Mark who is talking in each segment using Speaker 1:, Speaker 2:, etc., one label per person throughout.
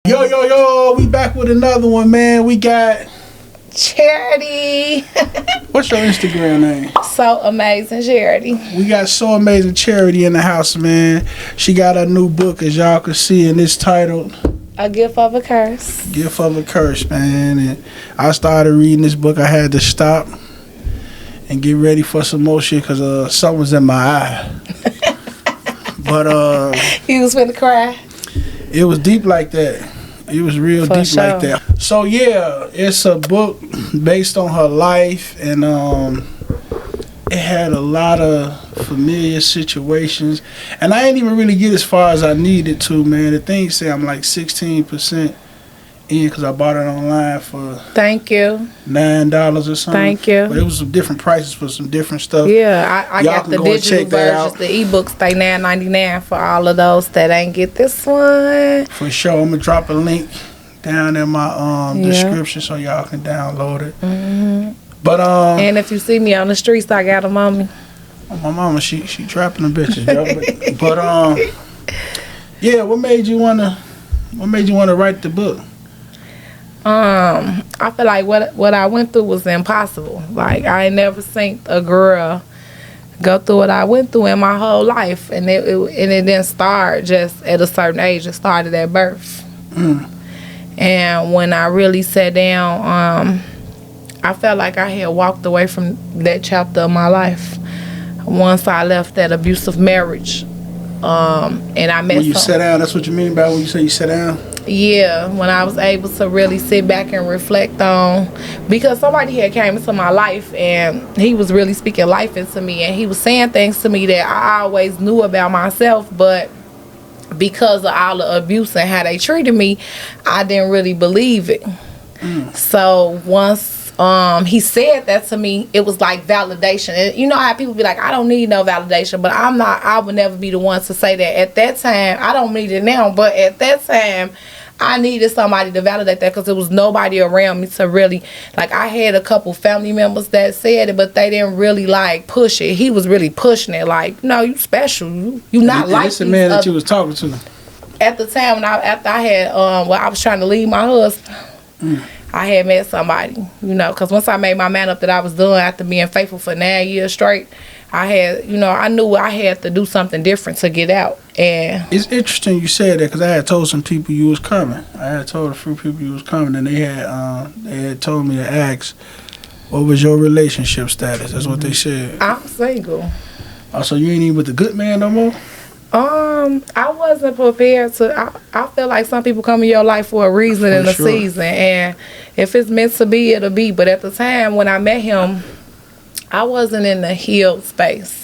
Speaker 1: Yo, we back with another one, man. We got
Speaker 2: Charity.
Speaker 1: What's your Instagram name?
Speaker 2: So Amazing Charity.
Speaker 1: We got So Amazing Charity in the house, man. She got a new book, as y'all can see, and it's titled
Speaker 2: A Gift of a Curse.
Speaker 1: Gift of a Curse, man. And I started reading this book. I had to stop and get ready for some more shit because something was in my eye. But
Speaker 2: You was finna cry.
Speaker 1: it was deep like that. It was real
Speaker 2: For
Speaker 1: deep
Speaker 2: sure.
Speaker 1: like that. So yeah, it's a book based on her life, and it had a lot of familiar situations. And I ain't even really get as far as I needed to, man. The thing say I'm like 16% in because I bought it online for
Speaker 2: Thank you.
Speaker 1: $9 or something.
Speaker 2: Thank you.
Speaker 1: But it was some different prices for some different stuff.
Speaker 2: Yeah, I
Speaker 1: Y'all
Speaker 2: got
Speaker 1: can
Speaker 2: the
Speaker 1: go and
Speaker 2: digital
Speaker 1: check that
Speaker 2: versions.
Speaker 1: out.
Speaker 2: The ebooks, they $9.99 for all of those that ain't get this one.
Speaker 1: For sure, I'm gonna drop a link down in my
Speaker 2: Yeah.
Speaker 1: description so y'all can download it.
Speaker 2: hmm
Speaker 1: But
Speaker 2: And if you see me on the streets, I got them on me.
Speaker 1: my mama, she trapping the bitches, yo. but yeah, what made you wanna write the book?
Speaker 2: I feel like what I went through was impossible. Like I ain't never seen a girl go through what I went through in my whole life, and it didn't start just at a certain age. It started at birth. And when I really sat down, I felt like I had walked away from that chapter of my life once I left that abusive marriage. And I met
Speaker 1: When you
Speaker 2: some-
Speaker 1: sat down, that's what you mean by when you say you sat down?
Speaker 2: Yeah, when I was able to really sit back and reflect on, because somebody had came into my life and he was really speaking life into me, and he was saying things to me that I always knew about myself, but because of all the abuse and how they treated me, I didn't really believe it. So once he said that to me, it was like validation. And you know how people be like, I don't need no validation, but I would never be the one to say that. At that time, I don't need it now, but at that time, I needed somebody to validate that because there was nobody around me to really, like, I had a couple family members that said it, but they didn't really like push it. He was really pushing it, like, no, you special, you not like
Speaker 1: It's the
Speaker 2: these
Speaker 1: man that
Speaker 2: other-
Speaker 1: you was talking to.
Speaker 2: At the time when after I had I was trying to leave my husband, I had met somebody, because once I made my man up that I was done after being faithful for 9 years straight, I had, I knew I had to do something different to get out. And
Speaker 1: It's interesting you said that because I had told some people you was coming. I had told a few people you was coming, and they had told me to ask, what was your relationship status? That's what they said.
Speaker 2: I'm single.
Speaker 1: Oh, so you ain't even with the good man no more?
Speaker 2: I wasn't prepared to. I feel like some people come in your life for a reason
Speaker 1: For
Speaker 2: and a
Speaker 1: sure.
Speaker 2: season, and if it's meant to be, it'll be. But at the time when I met him, I wasn't in the healed space.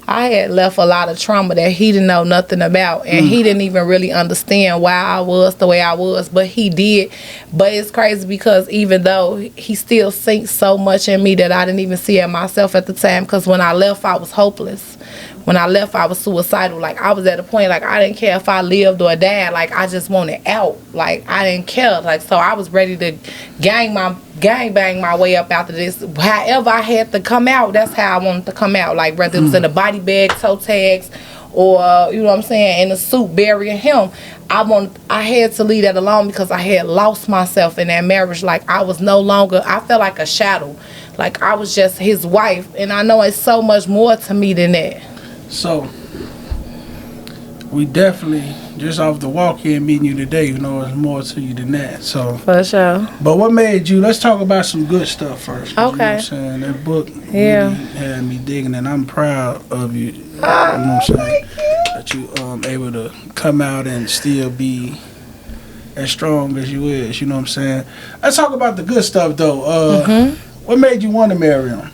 Speaker 2: I had left a lot of trauma that he didn't know nothing about, and he didn't even really understand why I was the way I was, but he did. But it's crazy because even though he still sees so much in me that I didn't even see it myself at the time, because when I left, I was hopeless. When I left, I was suicidal. Like, I was at a point, like, I didn't care if I lived or died. Like, I just wanted out. Like, I didn't care. Like, so I was ready to gang bang my way up after this. However I had to come out, that's how I wanted to come out. Like, whether it was in a body bag, toe tags, or, you know what I'm saying, in a suit burying him. I had to leave that alone because I had lost myself in that marriage. Like, I was no longer, I felt like a shadow. Like, I was just his wife. And I know it's so much more to me than that.
Speaker 1: So, we definitely, just off the walk here meeting you today, there's more to you than that. So,
Speaker 2: For sure.
Speaker 1: but what made you, let's talk about some good stuff first. 'Cause You know what
Speaker 2: Okay.
Speaker 1: I'm saying? That book
Speaker 2: Yeah.
Speaker 1: really had me digging, and I'm proud of you. You know what I'm saying? That you able to come out and still be as strong as you is. You know what I'm saying? Let's talk about the good stuff, though. What made you want to marry him?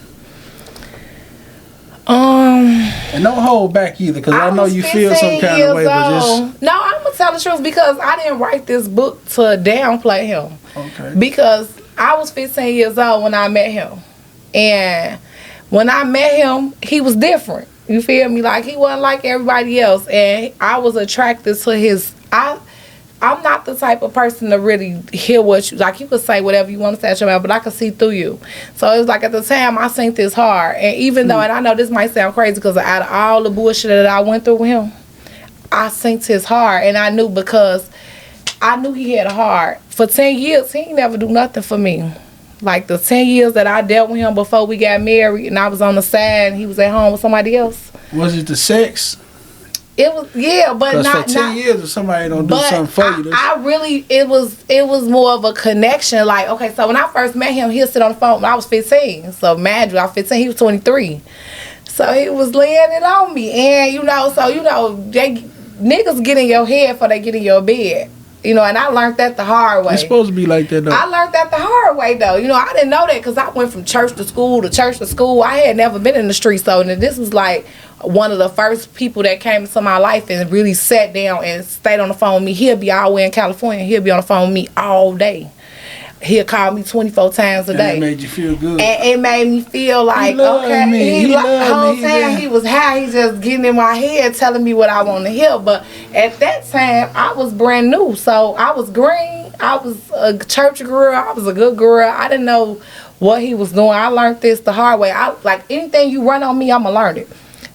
Speaker 1: And don't hold back either, because I know
Speaker 2: was
Speaker 1: you feel some
Speaker 2: 15
Speaker 1: kind of way,
Speaker 2: years
Speaker 1: but just
Speaker 2: old. No, I'm gonna tell the truth because I didn't write this book to downplay him.
Speaker 1: okay.
Speaker 2: Because I was 15 years old when I met him, and when I met him, he was different. You feel me? Like, he wasn't like everybody else, and I was attracted to his. I'm not the type of person to really hear what you like. You could say whatever you want to say at your mouth, but I could see through you. So it was like at the time I seen this hard, and even though, and I know this might sound crazy because out of all the bullshit that I went through with him, I seen his heart, and I knew because I knew he had a heart. For 10 years, he ain't never do nothing for me. Like the 10 years that I dealt with him before we got married and I was on the side and he was at home with somebody else.
Speaker 1: Was it the sex?
Speaker 2: It was, yeah, but not
Speaker 1: for 10 years if somebody don't do something for you.
Speaker 2: I really, it was more of a connection. Like, okay, so when I first met him, he'll sit on the phone when I was 15. So imagine, I was 15, he was 23. So he was laying it on me. And, niggas get in your head before they get in your bed. And I learned that the hard way.
Speaker 1: It's supposed to be like that, though.
Speaker 2: I learned that the hard way, though. I didn't know that because I went from church to school to church to school. I had never been in the street, so this was like one of the first people that came into my life and really sat down and stayed on the phone with me. He'll be all the way in California. He'll be on the phone with me all day. He'll call me 24 times a day.
Speaker 1: And it made you feel good.
Speaker 2: And it made me feel like,
Speaker 1: He loved me.
Speaker 2: The whole time he was high, he just getting in my head telling me what I want to hear. But at that time, I was brand new. So I was green. I was a church girl. I was a good girl. I didn't know what he was doing. I learned this the hard way. Like anything you run on me, I'm going to learn it.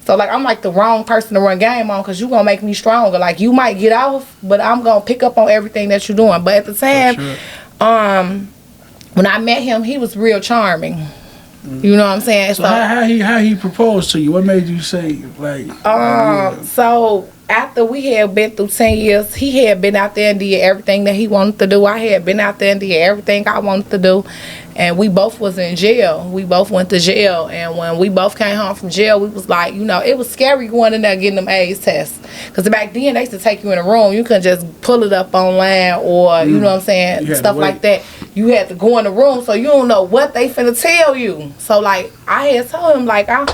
Speaker 2: So, like, I'm like the wrong person to run game on because you're going to make me stronger. Like, you might get off, but I'm going to pick up on everything that you're doing. But at the time, when I met him, he was real charming. You know what I'm saying?
Speaker 1: So how he proposed to you? What made you say, like...
Speaker 2: So, after we had been through 10 years, he had been out there and did everything that he wanted to do. I had been out there and did everything I wanted to do. And we both was in jail. We both went to jail. And when we both came home from jail, we was like, it was scary going in there getting them AIDS tests. Because back then, they used to take you in a room. You couldn't just pull it up online or, you know what I'm saying, stuff like that. You had to go in the room so you don't know what they finna tell you. So, like, I had told him, like, I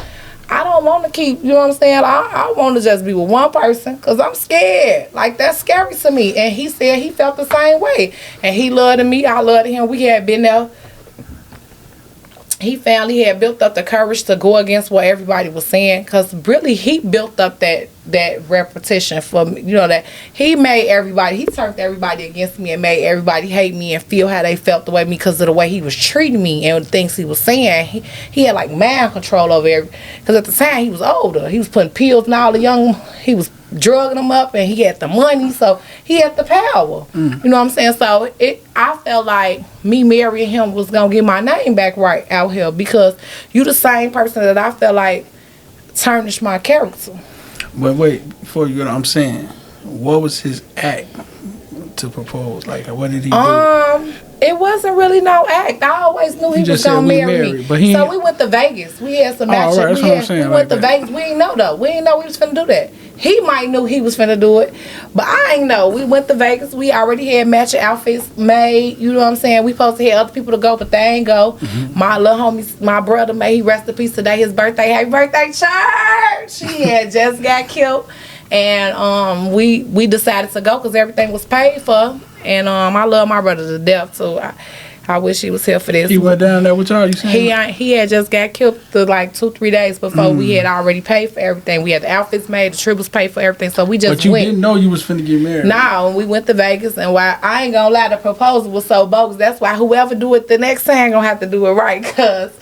Speaker 2: don't want to keep, you know what I'm saying? I want to just be with one person because I'm scared. Like, that's scary to me. And he said he felt the same way. And he loved me. I loved him. We had been there. He found he had built up the courage to go against what everybody was saying because really he built up that repetition for me. That he turned everybody against me and made everybody hate me and feel how they felt the way me because of the way he was treating me and the things he was saying. He had like mind control over everything because at the time he was older. He was putting pills in all the young, he was drugging them up and he had the money, so he had the power. You know what I'm saying? So I felt like me marrying him was gonna get my name back right out here because you the same person that I felt like tarnished my character.
Speaker 1: But wait, before you go, I'm saying, what was his act to propose? Like, what did he do?
Speaker 2: It wasn't really no act. I always knew he was gonna marry me.
Speaker 1: But
Speaker 2: so we went to Vegas. We had some matches.
Speaker 1: Right, that's what I'm saying.
Speaker 2: We went to Vegas. We didn't know though. We didn't know we was finna do that. He might knew he was finna do it, but I ain't know. We went to Vegas. We already had matching outfits made. You know what I'm saying? We supposed to have other people to go, but they ain't go. My little homie, my brother, may he rest in peace today. His birthday. Happy birthday, church! He had just got killed, and we decided to go because everything was paid for. And I love my brother to death, so I wish he was here for this.
Speaker 1: He went down there with y'all, you saying?
Speaker 2: He had just got killed like 2-3 days before we had already paid for everything. We had the outfits made, the trip was paid for everything, so we just went.
Speaker 1: But you didn't know you was finna get married?
Speaker 2: No, we went to Vegas, and why I ain't gonna lie, the proposal was so bogus. That's why whoever do it the next time gonna have to do it right, because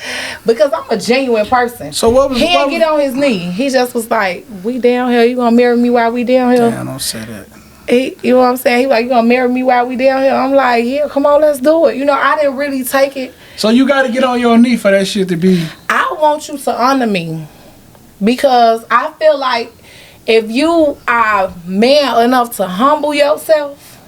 Speaker 2: I'm a genuine person.
Speaker 1: So what was...
Speaker 2: He didn't get on his knee. He just was like, we down here, you gonna marry me while we down here?
Speaker 1: Damn, don't say that.
Speaker 2: You know what I'm saying? He like, you gonna marry me while we down here? I'm like, yeah, come on, let's do it. I didn't really take it.
Speaker 1: So you gotta get on your knee for that shit to be...
Speaker 2: I want you to honor me because I feel like if you are man enough to humble yourself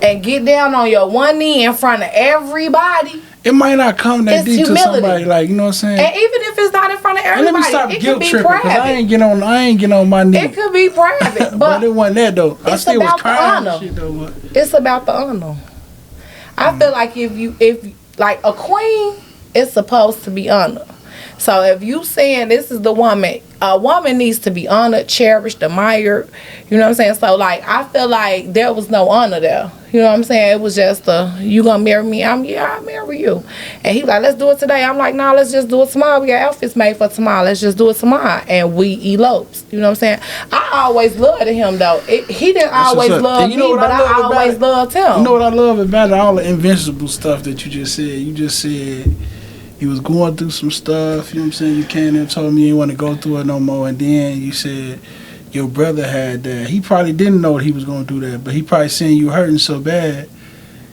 Speaker 2: and get down on your one knee in front of everybody,
Speaker 1: it might not come that deep to somebody, like, you know what I'm saying?
Speaker 2: And even if it's not in front of everybody,
Speaker 1: and let me stop
Speaker 2: it
Speaker 1: guilt
Speaker 2: could be
Speaker 1: tripping,
Speaker 2: private.
Speaker 1: I ain't get on my knee.
Speaker 2: It could be private,
Speaker 1: but it wasn't that though. I still was crying and shit though. But
Speaker 2: it's about the honor. I feel like if like a queen is supposed to be honored. So if you saying this is the woman, a woman needs to be honored, cherished, admired. You know what I'm saying? So like I feel like there was no honor there. You know what I'm saying? It was just you gonna marry me? I'll marry you. And he like, let's do it today. I'm like, nah, let's just do it tomorrow. We got outfits made for tomorrow. Let's just do it tomorrow. And we eloped. You know what I'm saying? I always loved him though. He didn't always love me, but I always loved him.
Speaker 1: You know what I love about all the invincible stuff that you just said? You just said you was going through some stuff, you know what I'm saying? You came and told me you didn't want to go through it no more, and then you said your brother had that. He probably didn't know he was gonna do that, but he probably seen you hurting so bad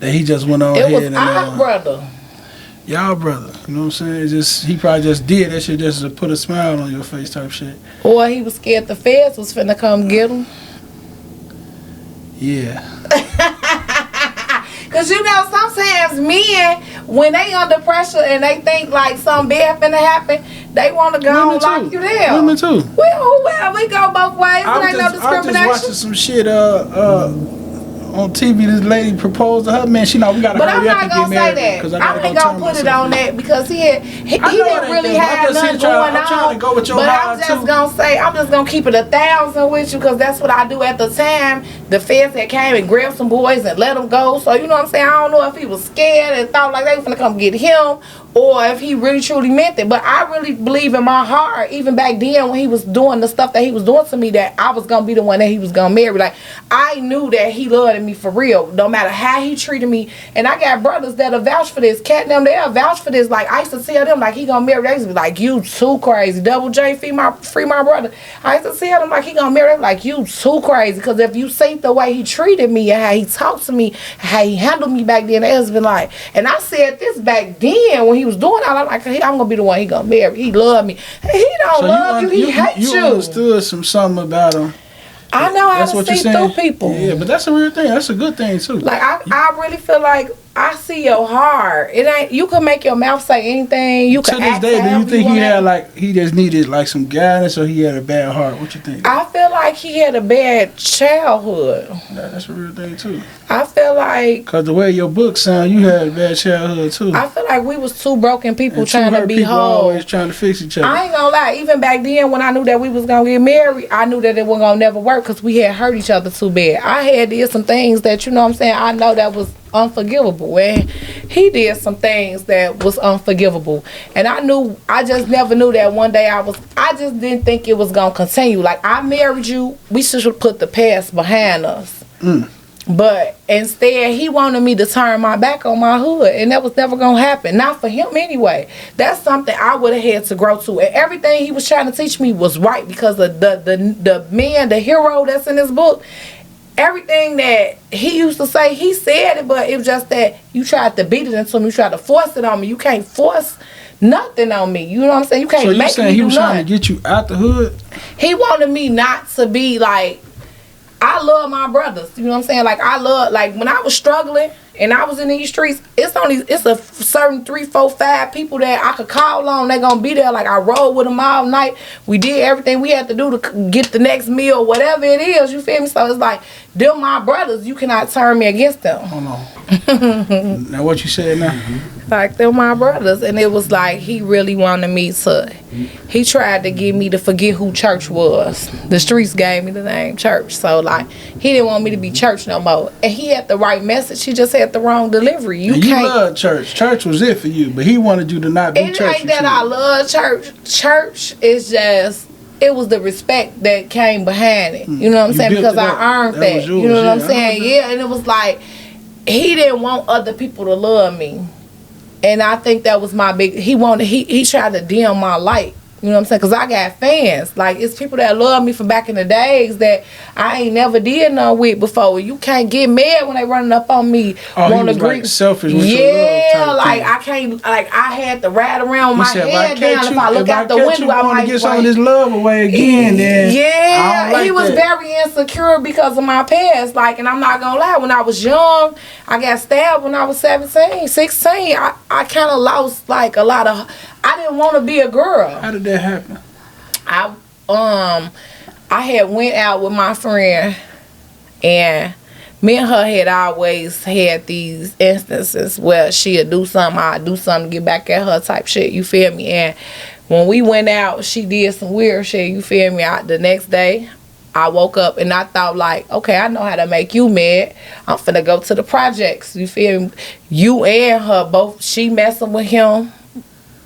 Speaker 1: that he just went on
Speaker 2: It
Speaker 1: ahead
Speaker 2: was
Speaker 1: and
Speaker 2: our brother.
Speaker 1: y'all brother. You know what I'm saying? It's just he probably just did that shit just to put a smile on your face type shit.
Speaker 2: Or he was scared the feds was finna come get him.
Speaker 1: Yeah.
Speaker 2: Cause you know sometimes men, when they under pressure and they think like something bad finna happen, they want to go and lock you down.
Speaker 1: Women too.
Speaker 2: Well, we go both ways. There ain't no discrimination.
Speaker 1: I was just watching some shit on TV. This lady proposed to her man. She know we gotta hurry up and get married.
Speaker 2: But I'm not gonna say that. I ain't gonna put it on that because he didn't really have nothing going on.
Speaker 1: I'm trying to go with your
Speaker 2: but I'm just gonna keep it 1,000 with you because that's what I do at the time. The feds that came and grabbed some boys and let them go. So you know what I'm saying? I don't know if he was scared and thought like they were gonna come get him, or if he really truly meant it. But I really believe in my heart, even back then when he was doing the stuff that he was doing to me, that I was gonna be the one that he was gonna marry. Like I knew that he loved me for real, no matter how he treated me. And I got brothers that'll vouch for this. Cat them, they'll vouch for this. Like I used to tell them like he gonna marry. They used to be like, you too crazy. Double J, free my brother. I used to tell them like he gonna marry. They like, you too crazy. Because if you see the way he treated me and how he talked to me, how he handled me back then, they has been like. And I said this back then when he was doing all. I'm like, I'm gonna be the one he gonna marry. He love me. He don't love you. He hates you.
Speaker 1: You understood something about him.
Speaker 2: I know how to see through people.
Speaker 1: Yeah, but that's a real thing. That's a good thing too.
Speaker 2: Like I really feel like I see your heart. It ain't. You can make your mouth say anything. You can. To this day,
Speaker 1: do you think he had like he just needed like some guidance, or he had a bad heart? What you think?
Speaker 2: I feel like he had a bad childhood.
Speaker 1: That's a real thing too.
Speaker 2: I feel like
Speaker 1: because the way your book sound, you had a bad childhood too.
Speaker 2: I feel like we was two broken people trying to be whole.
Speaker 1: Always trying to fix each other.
Speaker 2: I ain't gonna lie. Even back then, when I knew that we was gonna get married, I knew that it wasn't gonna never work because we had hurt each other too bad. I had did some things that you know what I'm saying. I know that was unforgivable, and he did some things that was unforgivable, and I just never knew that one day I just didn't think it was gonna continue. Like I married you, we should put the past behind us. But instead he wanted me to turn my back on my hood, and that was never gonna happen, not for him anyway. That's something I would have had to grow to, and everything he was trying to teach me was right because of the man, the hero that's in this book. Everything that he used to say, he said it, but it was just that you tried to beat it into me. You tried to force it on me. You can't force nothing on me. You know what I'm saying? You can't make me do nothing. So you saying he was trying to
Speaker 1: get you out the hood?
Speaker 2: He wanted me not to be like, I love my brothers. You know what I'm saying? Like I love, like when I was struggling and I was in these streets, it's a certain 3, 4, 5 people that I could call on. They gonna be there. Like I rode with them all night. We did everything we had to do to get the next meal, whatever it is. You feel me? So it's like, them my brothers. You cannot turn me against them.
Speaker 1: Hold on. Now what you said now?
Speaker 2: Like they're my brothers, and it was like he really wanted me to. He tried to get me to forget who church was. The streets gave me the name church, so like he didn't want me to be church no more. And he had the right message. He just had the wrong delivery. You
Speaker 1: love church. Church was it for you, but he wanted you to not be church.
Speaker 2: It ain't that I love church. Church is just. It was the respect that came behind it. You know what I'm saying? Because I earned that. Yours, you know what I'm saying? Yeah, and it was like he didn't want other people to love me. And I think that was my big, he tried to dim my light. You know what I'm saying? Because I got fans. Like, it's people that love me from back in the days that I ain't never did none with before. You can't get mad when they running up on me.
Speaker 1: Oh, he was like selfish with your love
Speaker 2: like I can't, like I had to ride around with my head down. If I look out the window, I might
Speaker 1: get some of this love away again. Then
Speaker 2: yeah, he was very insecure because of my past. Like, and I'm not gonna lie, when I was young, I got stabbed when I was 17, 16. I kind of lost like a lot of. I didn't want to be a girl.
Speaker 1: How did that happen?
Speaker 2: I had went out with my friend, and me and her had always had these instances where she'd do something, I'd do something to get back at her type shit, you feel me? And when we went out, she did some weird shit, you feel me? The next day, I woke up and I thought like, okay, I know how to make you mad. I'm finna go to the projects, you feel me? You and her both, she messing with him.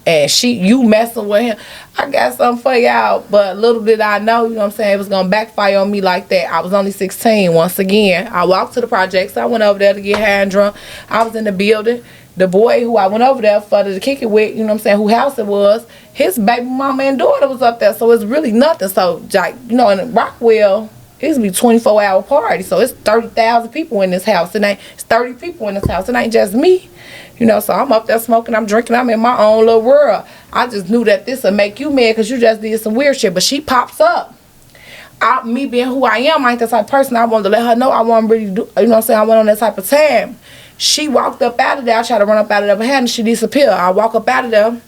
Speaker 2: And you messing with him. I got something for y'all, but little did I know, you know what I'm saying, it was going to backfire on me like that. I was only 16 once again. I walked to the projects. I went over there to get high and drunk. I was in the building. the boy who I went over there for to kick it with, you know what I'm saying, who house it was, his baby mama and daughter was up there. So it's really nothing. So, like, you know, in Rockwell, it used to be 24-hour party. So it's 30,000 people in this house. It's 30 people in this house. It ain't just me. You know, so I'm up there smoking, I'm drinking, I'm in my own little world. I just knew that this would make you mad because you just did some weird shit. But she pops up. Me being who I am, I ain't that type of person. I wanted to let her know I wasn't really do, you know what I'm saying, I went on that type of time. She walked up out of there. I tried to run up out of there behind her. She disappeared. I walk up out of there.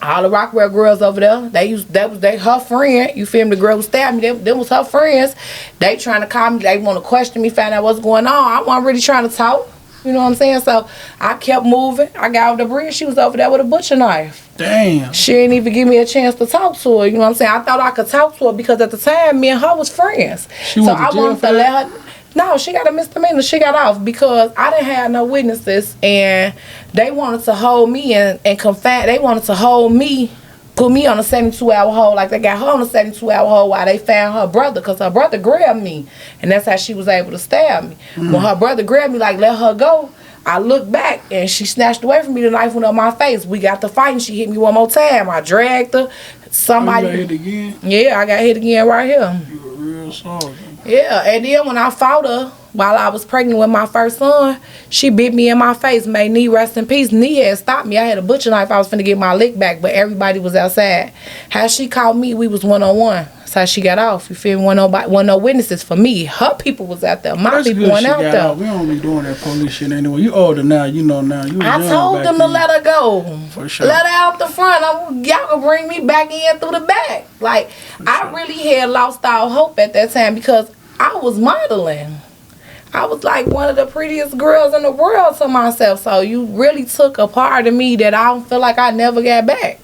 Speaker 2: All the Rockwell girls over there, that was her friend. You feel me? The girl who stabbed me, them was her friends. They trying to call me. They want to question me, find out what's going on. I wasn't really trying to talk. You know what I'm saying? So I kept moving. I got over the bridge. She was over there with a butcher knife.
Speaker 1: Damn.
Speaker 2: She didn't even give me a chance to talk to her. You know what I'm saying? I thought I could talk to her because at the time, me and her was friends.
Speaker 1: She went to jail for that?
Speaker 2: No, she got a misdemeanor. She got off because I didn't have no witnesses, and they wanted to hold me and confine. They wanted to hold me, put me on a 72-hour hold, like they got her on a 72-hour hold while they found her brother, because her brother grabbed me, and that's how she was able to stab me. When her brother grabbed me, like, let her go, I looked back, and she snatched away from me. The knife went up my face. We got to fighting. She hit me one more time. I dragged her. Somebody.
Speaker 1: You got hit again?
Speaker 2: Yeah, I got hit again right here.
Speaker 1: You a real soldier.
Speaker 2: Yeah, and then when I fought her while I was pregnant with my first son, she bit me in my face, made knee rest in peace. Knee had stopped me. I had a butcher knife. I was finna get my lick back, but everybody was outside. How she caught me, we was one-on-one. That's how she got off. You feel me? Wasn't no witnesses for me. Her people was out there. My people went out there.
Speaker 1: We don't be doing that police shit anyway. You older now, you know now. You
Speaker 2: I told them to let her go.
Speaker 1: For sure.
Speaker 2: Let her out the front. Y'all can bring me back in through the back. Like, I really had lost all hope at that time because I was modeling. I was like one of the prettiest girls in the world to myself. So you really took a part of me that I don't feel like I never got back.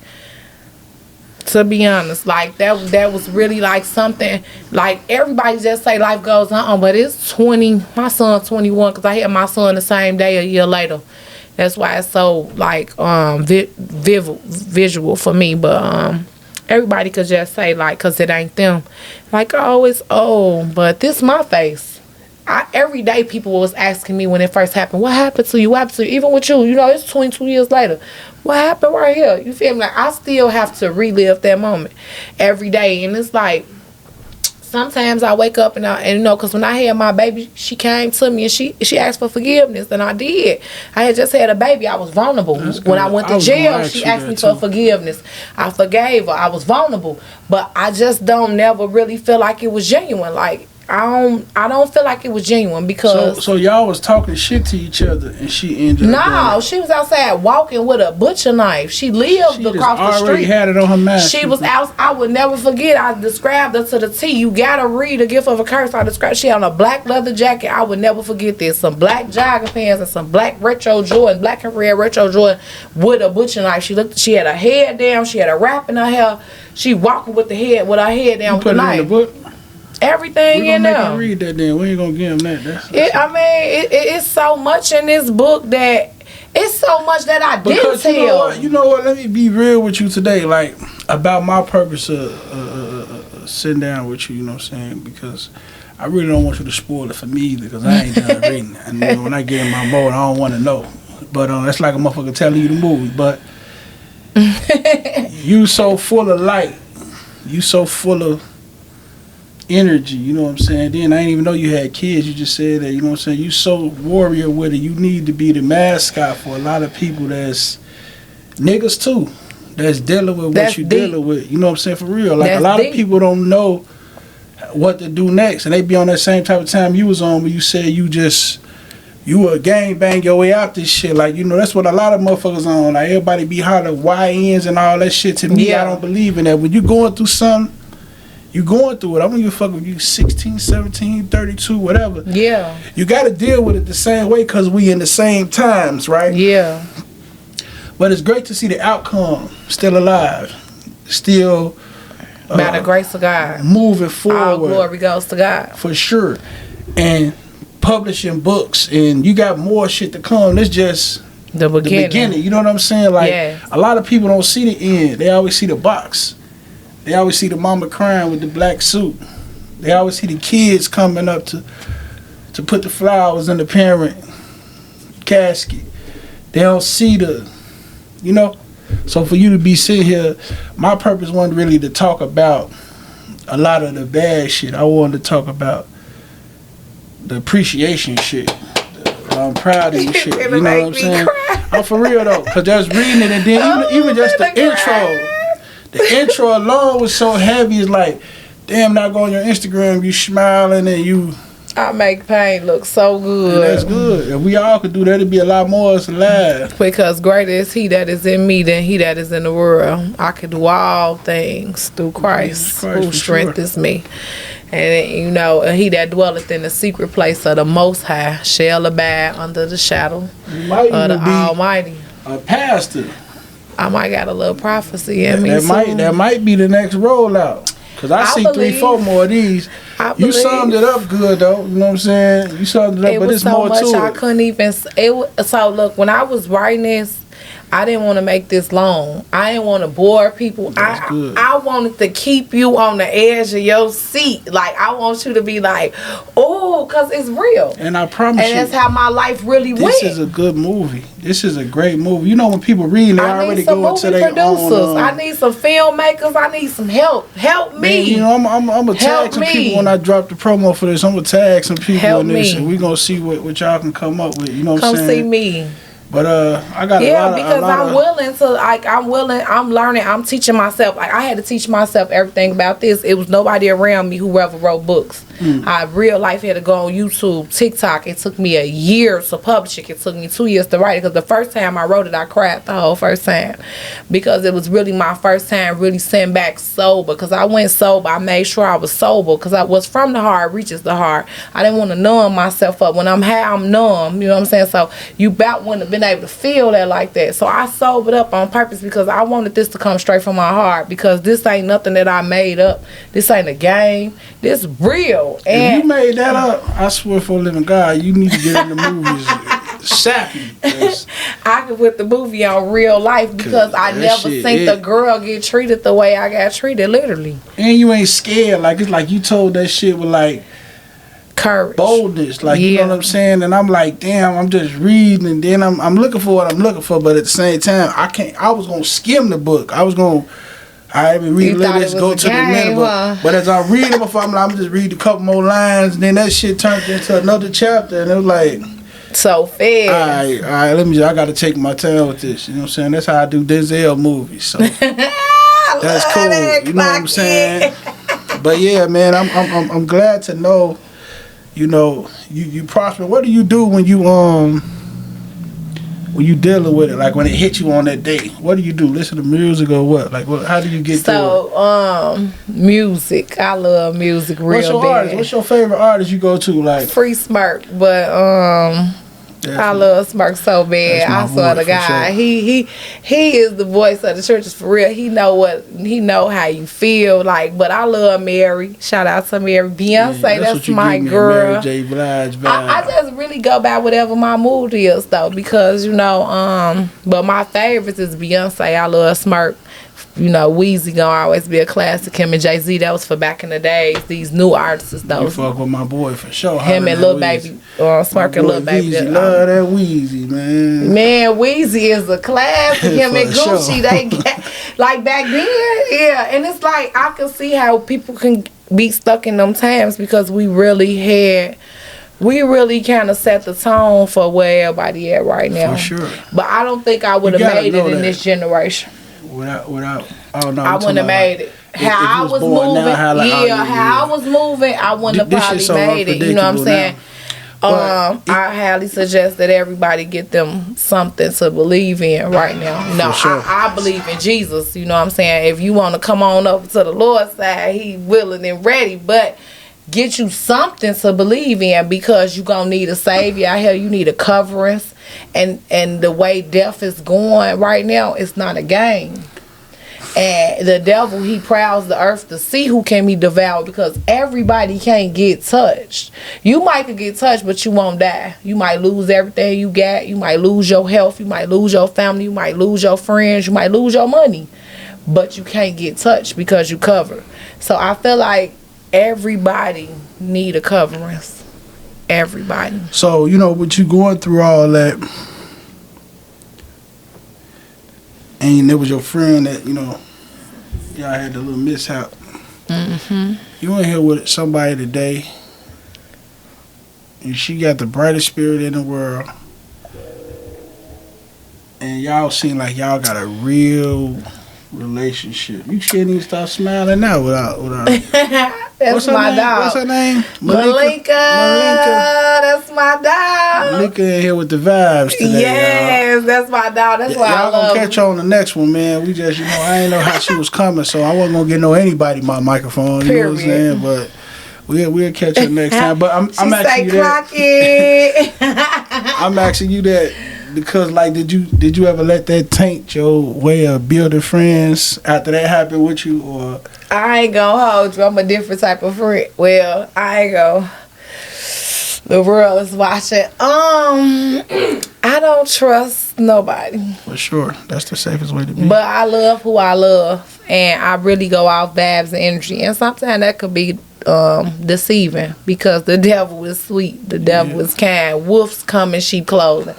Speaker 2: To be honest, like that was really like something, like everybody just say life goes on, but it's 20, my son's 21, because I had my son the same day a year later. That's why it's so like visual for me, but everybody could just say like, because it ain't them, like, oh, it's old, but this my face. Every day people was asking me when it first happened, what happened to you? What happened to you? Even with you, you know, it's 22 years later. What happened right here? You feel me? Like, I still have to relive that moment every day. And it's like, sometimes I wake up and you know, because when I had my baby, she came to me and she asked for forgiveness, and I did. I had just had a baby. I was vulnerable. When I went to jail, she asked me for forgiveness. I forgave her. I was vulnerable. But I just don't never really feel like it was genuine. Like, I don't feel like it was genuine because
Speaker 1: so y'all was talking shit to each other and she ended up
Speaker 2: no, she was outside walking with a butcher knife. She lived across the street.
Speaker 1: She had it on her mask.
Speaker 2: She was out. I would never forget. I described her to the T. You gotta read A Gift of a Curse. I described. She had on a black leather jacket. I would never forget this. Some black jogging pants and some black retro Jordan, black and red retro Jordan with a butcher knife. She had her head down. She had a wrap in her hair. She walking with her head down with the knife.
Speaker 1: You put it in the book?
Speaker 2: Everything in there.
Speaker 1: We're going to read that then. We ain't going to give him that.
Speaker 2: It's so much in this book that it's so much that I didn't tell.
Speaker 1: You know what? Let me be real with you today. Like, about my purpose of sitting down with you, you know what I'm saying? Because I really don't want you to spoil it for me either, because I ain't done reading it. And when I get in my mode, I don't want to know. But that's like a motherfucker telling you the movie. But you so full of light. You so full of energy, you know what I'm saying? Then I didn't even know you had kids. You just said that, you know what I'm saying? You so warrior with it. You need to be the mascot for a lot of people that's niggas too, that's dealing with what you dealing with. You know what I'm saying? For real. Like, a lot of people don't know what to do next, and they be on that same type of time you was on, where you said you a gang bang your way out this shit. Like, you know, that's what a lot of motherfuckers on. Like, everybody be hollering YNs and all that shit. To me, I don't believe in that. When you going through something, you going through it. I don't give a fuck if you 16, 17, 32, whatever. Yeah. You got to deal with it the same way because we in the same times, right? Yeah. But it's great to see the outcome still alive. Still.
Speaker 2: By the grace of God.
Speaker 1: Moving forward.
Speaker 2: All glory goes to God.
Speaker 1: For sure. And publishing books. And you got more shit to come. It's just the beginning. You know what I'm saying? Like, a lot of people don't see the end. They always see the box. They always see the mama crying with the black suit. They always see the kids coming up to put the flowers in the parent casket. They don't see the, you know. So for you to be sitting here, my purpose wasn't really to talk about a lot of the bad shit. I wanted to talk about the appreciation shit. I'm proud of you shit. You know what I'm saying? I'm for real though, cause just reading it and then even just the intro alone was so heavy. It's like, damn, not go on your Instagram, you smiling and you.
Speaker 2: I make pain look so good.
Speaker 1: And that's good. If we all could do that, it'd be a lot more of us alive.
Speaker 2: Because greater is He that is in me than he that is in the world. I can do all things through Christ who strengthens me. And you know, he that dwelleth in the secret place of the Most High shall abide under the shadow of the Almighty.
Speaker 1: A pastor.
Speaker 2: I might got a little prophecy in me.
Speaker 1: That might be the next rollout. Cause I see 3-4 more of these. You summed it up good though. You know what I'm saying? You summed it up, but it's more to it. It was so much I couldn't even. So look, when I was writing this, I didn't want to make this long. I didn't want to bore people. I wanted to keep you on the edge of your seat. Like, I want you to be like, oh, because it's real. And I promise you.
Speaker 2: And that's how my life really went.
Speaker 1: This is a good movie. This is a great movie. You know, when people read, they already go into their own.
Speaker 2: I need some filmmakers. I need some help. Help me.
Speaker 1: Man, you know, I'm going to tag some people when I drop the promo for this. I'm going to tag some people in this. And we're going to see what y'all can come up with. You know what I'm saying?
Speaker 2: Come see me.
Speaker 1: But I got I'm learning, I'm teaching myself. Like, I had to teach myself everything about this. It was nobody around me who ever wrote books. I real life had to go on YouTube, TikTok. It took me a year to publish it. It took me 2 years to write it, because the first time I wrote it, I cried the whole first time, because it was really my first time really sitting back sober. Because I went sober, I made sure I was sober, because I was from the heart reaches the heart. I didn't want to numb myself up. When I'm high, I'm numb. You know what I'm saying? So you about wouldn't have been able to feel that like that. So I sobered up on purpose, because I wanted this to come straight from my heart, because this ain't nothing that I made up. This ain't a game. This real. And if you made that up, I swear for a living God, you need to get in the movies. Sappy.
Speaker 2: I could put the movie on real life, because I never seen the girl get treated the way I got treated, literally.
Speaker 1: And you ain't scared. Like, it's like you told that shit with like
Speaker 2: courage,
Speaker 1: boldness, like, you know what I'm saying? And I'm like, damn, I'm just reading, and then I'm looking for what I'm looking for, but at the same time, I was gonna skim the book. I was gonna read this, go to the minute, but as I read it before, I'm just read a couple more lines, and then that shit turned into another chapter, and it was like
Speaker 2: so fast.
Speaker 1: All right, I gotta take my time with this. You know what I'm saying? That's how I do Denzel movies. So that's cool. You know what I'm saying? But yeah, man, I'm glad to know. You know, you prosper. What do you do when you dealing with it? Like, when it hit you on that day, what do you do? Listen to music or what? Like, how do you get through it?
Speaker 2: Music. I love music real bad.
Speaker 1: Artist? What's your favorite artist you go to? Like,
Speaker 2: Free Smirk, but I love Smirk so bad. I saw the guy. Sure. He is the voice of the churches for real. He know how you feel. Like, but I love Mary. Shout out to Mary. Beyonce, that's my girl.
Speaker 1: Mary J. Blige vibe.
Speaker 2: I just really go by whatever my mood is though, because you know, but my favorites is Beyonce. I love Smirk. You know, Weezy gonna always be a classic. Him and Jay-Z, that was for back in the days. These new artists though.
Speaker 1: You fuck with my boy for sure.
Speaker 2: Him and Lil Baby, Smirk and Lil Baby.
Speaker 1: Love that Weezy, man.
Speaker 2: Man, Weezy is a classic. Him and Gucci, sure. They get, like back then, yeah. And it's like, I can see how people can be stuck in them times, because we really kind of set the tone for where everybody at right now.
Speaker 1: For sure.
Speaker 2: But I don't think I would have made it in this generation.
Speaker 1: Without, oh no,
Speaker 2: I wouldn't have made it. How I was moving, how I was moving, I wouldn't have probably made it. You know what I'm saying? I highly suggest that everybody get them something to believe in right now. No, sure. I believe in Jesus. You know what I'm saying? If you want to come on over to the Lord's side, He willing and ready. But get you something to believe in, because you're going to need a savior out here. You need a coverings. And the way death is going right now, it's not a game. And the devil, he prowls the earth to see who can be devoured, because everybody can't get touched. You might could get touched, but you won't die. You might lose everything you got. You might lose your health. You might lose your family. You might lose your friends. You might lose your money. But you can't get touched because you cover. So I feel like everybody need a covering. Everybody.
Speaker 1: So, you know, with you going through all that, and it was your friend that y'all had the little mishap. You in here with somebody today, and she got the brightest spirit in the world, and y'all seem like y'all got a real relationship. You can't even stop smiling now without
Speaker 2: That's my dog.
Speaker 1: What's her name?
Speaker 2: Malika. That's my dog.
Speaker 1: Malika in here with the vibes today.
Speaker 2: Yes,
Speaker 1: y'all.
Speaker 2: That's my dog. That's why I
Speaker 1: y'all
Speaker 2: love
Speaker 1: gonna catch her on the next one, man. We just, I ain't know how she was coming, so I wasn't gonna get anybody my microphone. You know what I'm saying? But we'll catch her next time. But I'm asking you that. I'm asking you that because, like, did you ever let that taint your way of building friends after that happened with you, or?
Speaker 2: I ain't gonna hold you. I'm a different type of friend. Well, I ain't gonna. The world is watching. I don't trust nobody.
Speaker 1: For sure. That's the safest way to be.
Speaker 2: But I love who I love. And I really go off vibes and energy. And sometimes that could be deceiving. Because the devil is sweet. The devil is kind. Wolves come in sheep clothing.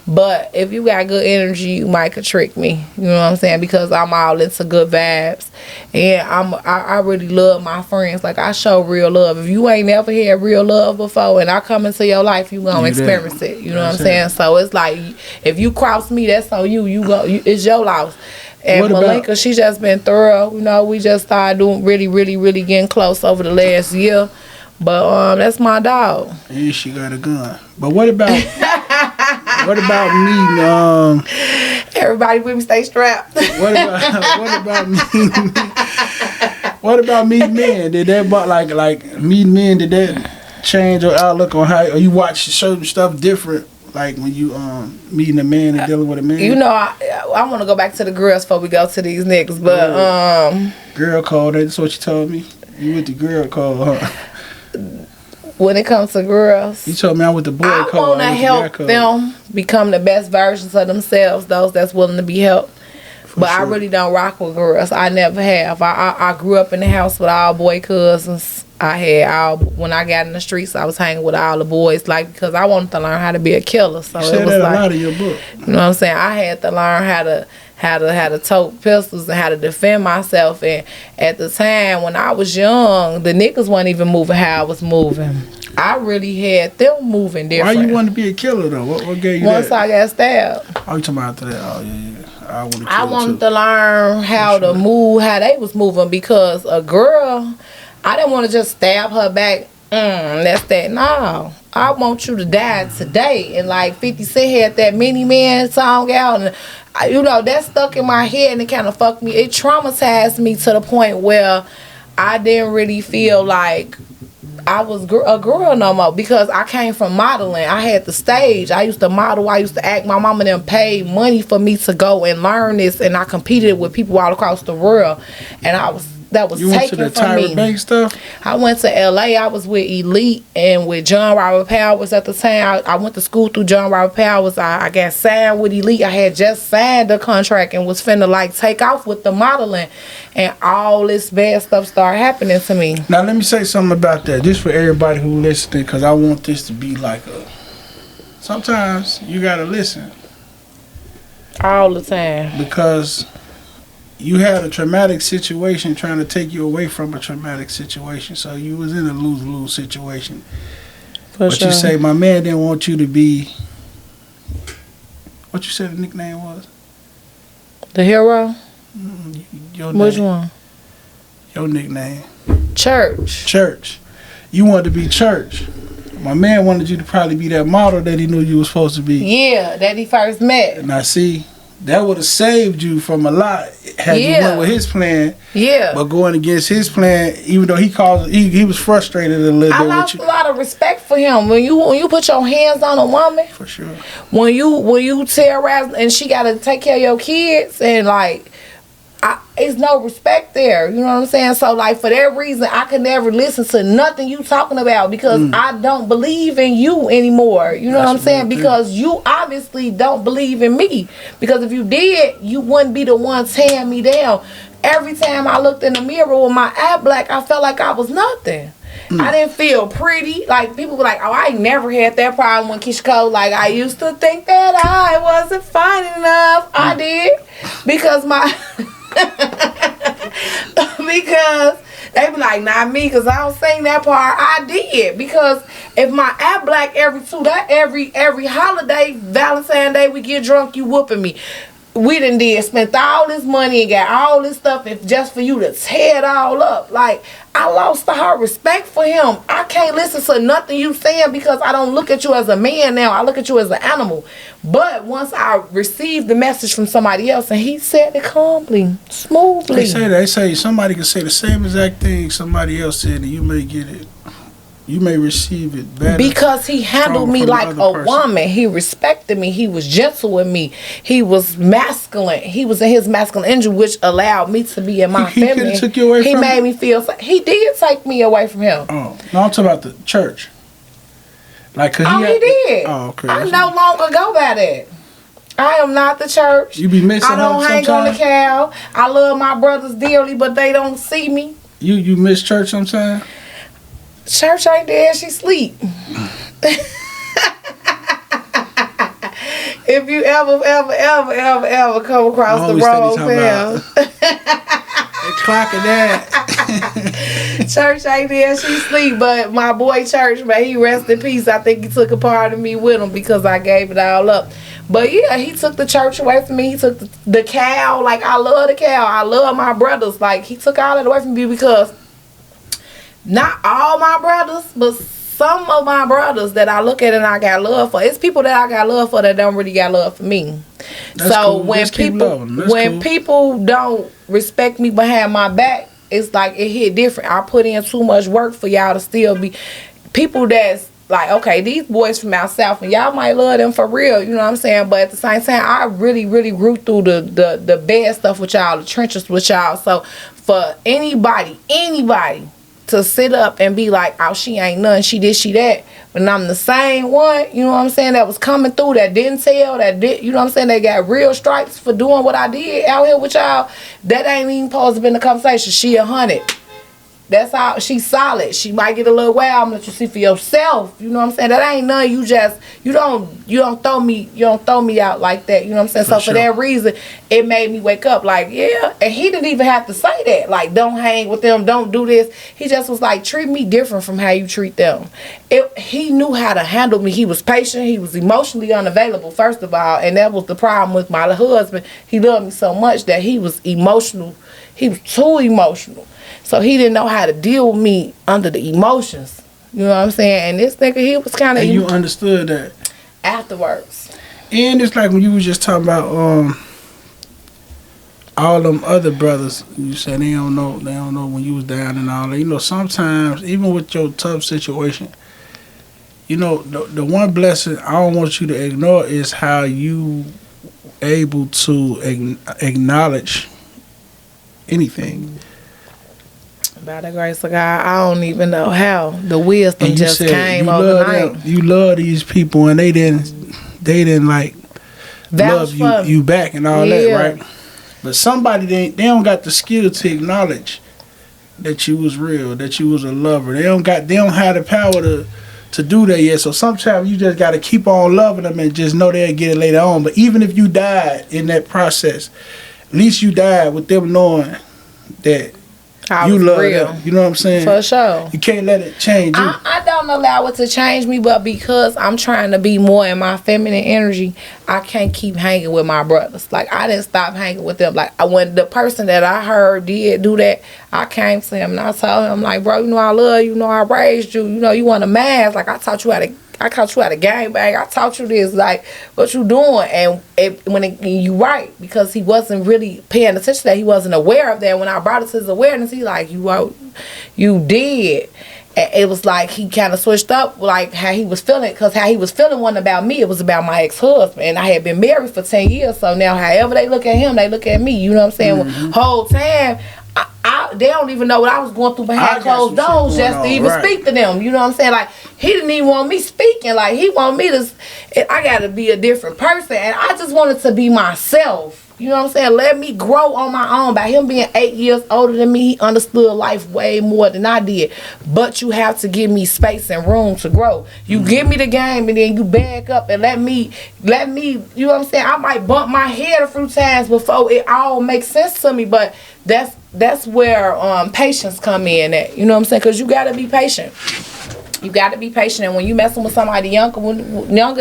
Speaker 2: But if you got good energy, you might could trick me. You know what I'm saying? Because I'm all into good vibes. And I really love my friends. Like, I show real love. If you ain't never had real love before and I come into your life, you gonna experience it. You know what I'm saying? So it's like, if you cross me, that's on you. It's your loss. And Malika, she just been thorough. We just started doing really getting close over the last year. But that's my dog.
Speaker 1: And she got a gun. But what about me?
Speaker 2: Everybody with me, stay strapped.
Speaker 1: What about me? What about meeting men? Did that like meeting men? Did that change your outlook on how, or you watch certain stuff different? Like when you meeting a man and dealing with a man.
Speaker 2: I want to go back to the girls before we go to these niggas, but
Speaker 1: girl code. That's what you told me. You with the girl code, huh?
Speaker 2: When it comes to girls,
Speaker 1: you told me I with the boy code.
Speaker 2: I want to help them become the best versions of themselves. Those that's willing to be helped. But sure. I really don't rock with girls. I never have. I grew up in the house with all boy cousins. When I got in the streets, I was hanging with all the boys, like, because I wanted to learn how to be a killer. So
Speaker 1: you said that a lot in your book.
Speaker 2: You know what I'm saying? I had to learn how to tote pistols and how to defend myself. And at the time when I was young, the niggas weren't even moving how I was moving. I really had them moving different.
Speaker 1: Why you wanted to be a killer though? What gave you
Speaker 2: Once
Speaker 1: that?
Speaker 2: I got stabbed.
Speaker 1: Oh, you talking about after that? Oh yeah.
Speaker 2: I wanted to learn how to move, how they was moving, because a girl, I didn't want to just stab her back. That's that. No, I want you to die today. And like 50 Cent had that Many Man song out, and that stuck in my head, and it kind of fucked me. It traumatized me to the point where I didn't really feel like I was a girl no more, because I came from modeling. I had the stage. I used to model. I used to act. My mama them paid money for me to go and learn this, and I competed with people all across the world, and that was taken from me. You went to the Tyra
Speaker 1: Banks stuff?
Speaker 2: I went to LA. I was with Elite and with John Robert Powers at the time. I went to school through John Robert Powers. I got signed with Elite. I had just signed the contract and was finna take off with the modeling, and all this bad stuff started happening to me.
Speaker 1: Now let me say something about that, just for everybody who listening, because I want this to be like sometimes you gotta listen.
Speaker 2: All the time.
Speaker 1: Because you had a traumatic situation trying to take you away from a traumatic situation. So you was in a lose-lose situation. But you say, my man didn't want you to be, what you said the nickname was?
Speaker 2: The hero?
Speaker 1: Which
Speaker 2: one?
Speaker 1: Your nickname.
Speaker 2: Church.
Speaker 1: You wanted to be Church. My man wanted you to probably be that model that he knew you was supposed to be.
Speaker 2: Yeah, that he first met.
Speaker 1: Now see, that would have saved you from a lot had you went with his plan.
Speaker 2: Yeah.
Speaker 1: But going against his plan, even though he was frustrated a little bit. I
Speaker 2: lost a lot of respect for him. When you put your hands on a woman,
Speaker 1: for sure.
Speaker 2: When you terrorize and she gotta take care of your kids, and it's no respect there. You know what I'm saying? So for that reason, I could never listen to nothing you talking about, because I don't believe in you anymore. You know what I'm saying? Because you obviously don't believe in me. Because if you did, you wouldn't be the one tearing me down. Every time I looked in the mirror with my eye black, I felt like I was nothing. I didn't feel pretty. Like, people were like, oh, I ain't never had that problem when Keisha Cole. Like, I used to think that I wasn't fine enough. I did. because because they be like, not me, because I don't sing that part. I did, because if my act black every holiday, Valentine's Day, we get drunk, you whooping me. We spent all this money and got all this stuff, and just for you to tear it all up. Like, I lost the heart respect for him. I can't listen to nothing you saying, because I don't look at you as a man now. I look at you as an animal. But once I received the message from somebody else, and he said it calmly, smoothly.
Speaker 1: They say somebody can say the same exact thing somebody else said, and you may get it. You may receive it better. Because
Speaker 2: he handled me like a woman. He respected me. He was gentle with me. He was masculine. He was in his masculine energy, which allowed me to be in my feminine.
Speaker 1: He took you away from him?
Speaker 2: He made me feel... He did take me away from him.
Speaker 1: Oh. No, I'm talking about the church. Like,
Speaker 2: he did.
Speaker 1: Oh, okay.
Speaker 2: I no longer go by that. I am not the church.
Speaker 1: You be missing
Speaker 2: I don't hang on the cow. I love my brothers dearly, but they don't see me.
Speaker 1: You miss church sometimes?
Speaker 2: Church ain't there, she sleep. If you ever come across the road, fam.
Speaker 1: Clocking that.
Speaker 2: Church ain't there, she sleep. But my boy Church, man, he rest in peace. I think he took a part of me with him, because I gave it all up. But yeah, he took the church away from me. He took the cow. Like, I love the cow. I love my brothers. Like, he took all that away from me, because not all my brothers, but some of my brothers that I look at and I got love for. It's people that I got love for that don't really got love for me.
Speaker 1: That's so cool.
Speaker 2: when people don't respect me behind my back, it's like it hit different. I put in too much work for y'all to still be people that's like, okay, these boys from out south, and y'all might love them for real, you know what I'm saying? But at the same time, I really, really grew through the bad stuff with y'all, the trenches with y'all. So for anybody to sit up and be like, oh, she ain't none, she this, she that, when I'm the same one, you know what I'm saying, that was coming through, that didn't tell, that did, you know what I'm saying, they got real stripes for doing what I did out here with y'all, that ain't even supposed to be in the conversation. She 100. That's how she's solid. She might get a little wild, I'm gonna let you see for yourself. You know what I'm saying? That ain't none. You don't throw me out like that. You know what I'm saying? So for that reason, it made me wake up like, yeah. And he didn't even have to say that. Like, don't hang with them, don't do this. He just was like, treat me different from how you treat them. He knew how to handle me. He was patient. He was emotionally unavailable, first of all. And that was the problem with my husband. He loved me so much that he was emotional. He was too emotional. So he didn't know how to deal with me under the emotions. You know what I'm saying? And this nigga, he was kind of...
Speaker 1: And you understood that?
Speaker 2: Afterwards.
Speaker 1: And it's like when you was just talking about all them other brothers, you said they don't know when you was down and all that. You know, sometimes, even with your tough situation, you know, the one blessing I don't want you to ignore is how you able to acknowledge anything.
Speaker 2: By the grace of God, I don't even know how. The wisdom just came overnight.
Speaker 1: You love these people, and they didn't like love you back and all that, right? But somebody they don't got the skill to acknowledge that you was real, that you was a lover. They don't have the power to do that yet. So sometimes you just got to keep on loving them and just know they'll get it later on. But even if you died in that process, at least you died with them knowing that you love them. You know what I'm saying?
Speaker 2: For sure.
Speaker 1: You can't let it change you.
Speaker 2: I don't allow it to change me, but because I'm trying to be more in my feminine energy, I can't keep hanging with my brothers. Like, I didn't stop hanging with them. Like, when the person that I heard did do that, I came to him and I told him, like, bro, you know I love you, you know I raised you, you know you want a man. Like, I taught you how to gangbang. I taught you this, like, what you doing? And you right, because he wasn't really paying attention to that. He wasn't aware of that. When I brought it to his awareness, he like, you did. And it was like he kind of switched up, like how he was feeling, because how he was feeling wasn't about me. It was about my ex-husband. And I had been married for 10 years, so now however they look at him, they look at me. You know what I'm saying? Mm-hmm. Whole time, they don't even know what I was going through behind closed doors just to even speak to them. You know what I'm saying? Like, he didn't even want me speaking. Like, he wanted me to, I got to be a different person. And I just wanted to be myself. You know what I'm saying? Let me grow on my own. By him being 8 years older than me, he understood life way more than I did. But you have to give me space and room to grow. You give me the game and then you back up and let me, you know what I'm saying? I might bump my head a few times before it all makes sense to me, but that's where patience come in at. You know what I'm saying? Because you got to be patient. You got to be patient, and when you messing with somebody younger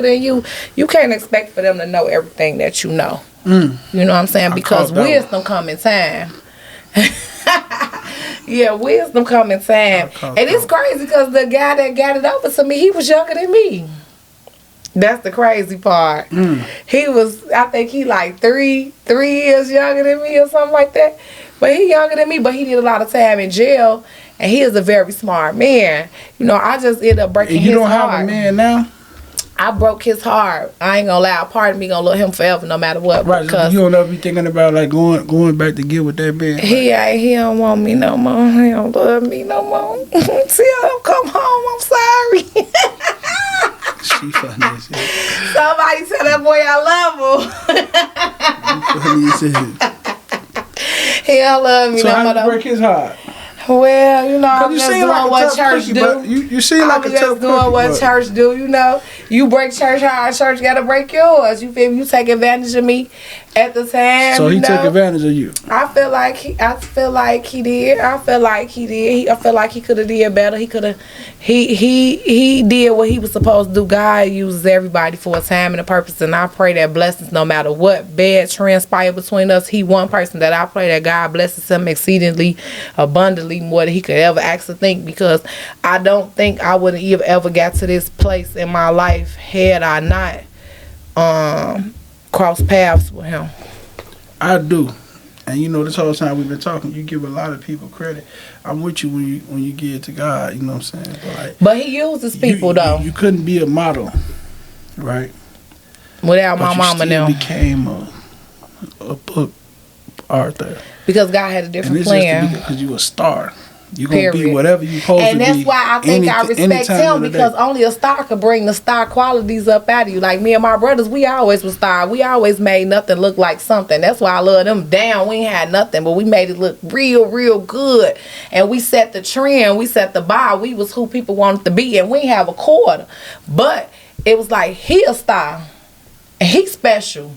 Speaker 2: than you can't expect for them to know everything that you know. You know what I'm saying? Because wisdom come in time. Yeah, wisdom come in time. And it's crazy because the guy that got it over to me, he was younger than me. That's the crazy part. He was, I think he like 3 years younger than me or something like that. But he younger than me, but he did a lot of time in jail. And he is a very smart man. You know, I just ended up breaking his heart.
Speaker 1: You don't have a man now?
Speaker 2: I broke his heart. I ain't gonna lie. Part of me gonna love him forever, no matter what.
Speaker 1: Right. So you don't ever be thinking about like going back to get with that man.
Speaker 2: He don't want me no more. He don't love me no more. See him come home. I'm sorry.
Speaker 1: She funny as hell.
Speaker 2: Somebody tell that boy I love him. He don't love me
Speaker 1: so
Speaker 2: no more.
Speaker 1: So how you break his heart?
Speaker 2: Well, you know, I'm just doing
Speaker 1: like
Speaker 2: what church do.
Speaker 1: You seem like a tough
Speaker 2: just doing what church do, you know. You break church hard, church got to break yours. You feel me? You take advantage of me at the time.
Speaker 1: So he took advantage of you.
Speaker 2: I feel like he did. I feel like he could have did better. He could have. He did what he was supposed to do. God uses everybody for a time and a purpose, and I pray that blessings, no matter what bad transpire between us, he one person that I pray that God blesses him exceedingly, abundantly, more than he could ever ask or think, because I don't think I would have ever got to this place in my life had I not crossed paths with him.
Speaker 1: I do. And you know, this whole time we've been talking, you give a lot of people credit. I'm with you when you give it to God, you know what I'm saying?
Speaker 2: But he uses people though.
Speaker 1: You couldn't be a model, right?
Speaker 2: Without my mama now.
Speaker 1: You became a book author.
Speaker 2: Because God had a different plan.
Speaker 1: Because you a star. You're going to be whatever you supposed to be.
Speaker 2: And that's why I think I respect him, because only a star could bring the star qualities up out of you. Like me and my brothers, we always was stars. We always made nothing look like something. That's why I love them down. We ain't had nothing, but we made it look real, real good. And we set the trend. We set the bar. We was who people wanted to be, and we ain't have a quarter. But it was like, he a star, and he special.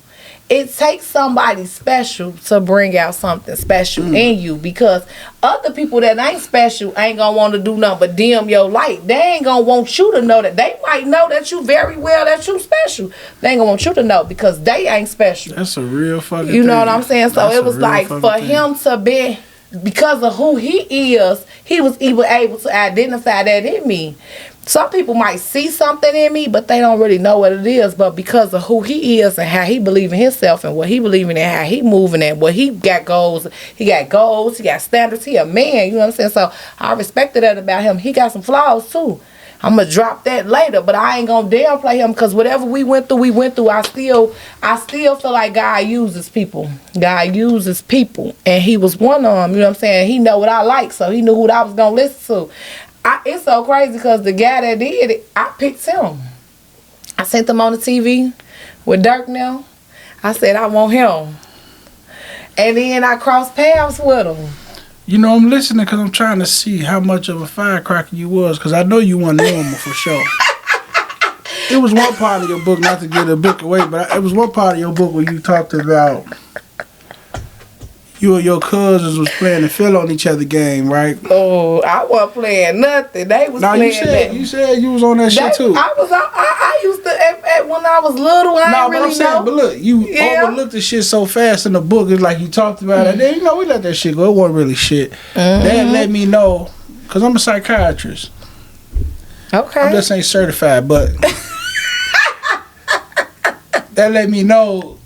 Speaker 2: It takes somebody special to bring out something special in you, because other people that ain't special ain't gonna want to do nothing but dim your light. They ain't gonna want you to know that. They might know that you very well, that you special. They ain't gonna want you to know because they ain't special.
Speaker 1: That's a real fucking
Speaker 2: You know what I'm saying? So it was like, for him to be, because of who he is, he was even able to identify that in me. Some people might see something in me, but they don't really know what it is. But because of who he is and how he believes in himself and what he believes in and how he moving and what he got goals, he got standards. He a man, you know what I'm saying? So I respected that about him. He got some flaws too. I'm going to drop that later, but I ain't going to downplay him, because whatever we went through. I still feel like God uses people. God uses people. And he was one of them, you know what I'm saying? He know what I like, so he knew who I was going to listen to. It's so crazy because the guy that did it, I picked him. I sent him on the TV with Dirk now. I said, I want him. And then I crossed paths with him.
Speaker 1: You know, I'm listening because I'm trying to see how much of a firecracker you was, because I know you weren't normal for sure. It was one part of your book, not to give the book away, but it was one part of your book where you talked about you and your cousins was playing the feel on each other game, right?
Speaker 2: Oh, I wasn't playing nothing. They was playing that.
Speaker 1: You said you was on that shit too.
Speaker 2: I used to, when I was little, I didn't really know.
Speaker 1: But look, you overlooked the shit so fast in the book. It's like you talked about it. Then, you know, we let that shit go. It wasn't really shit. That let me know, because I'm a psychiatrist.
Speaker 2: Okay.
Speaker 1: I'm just ain't certified, but that let me know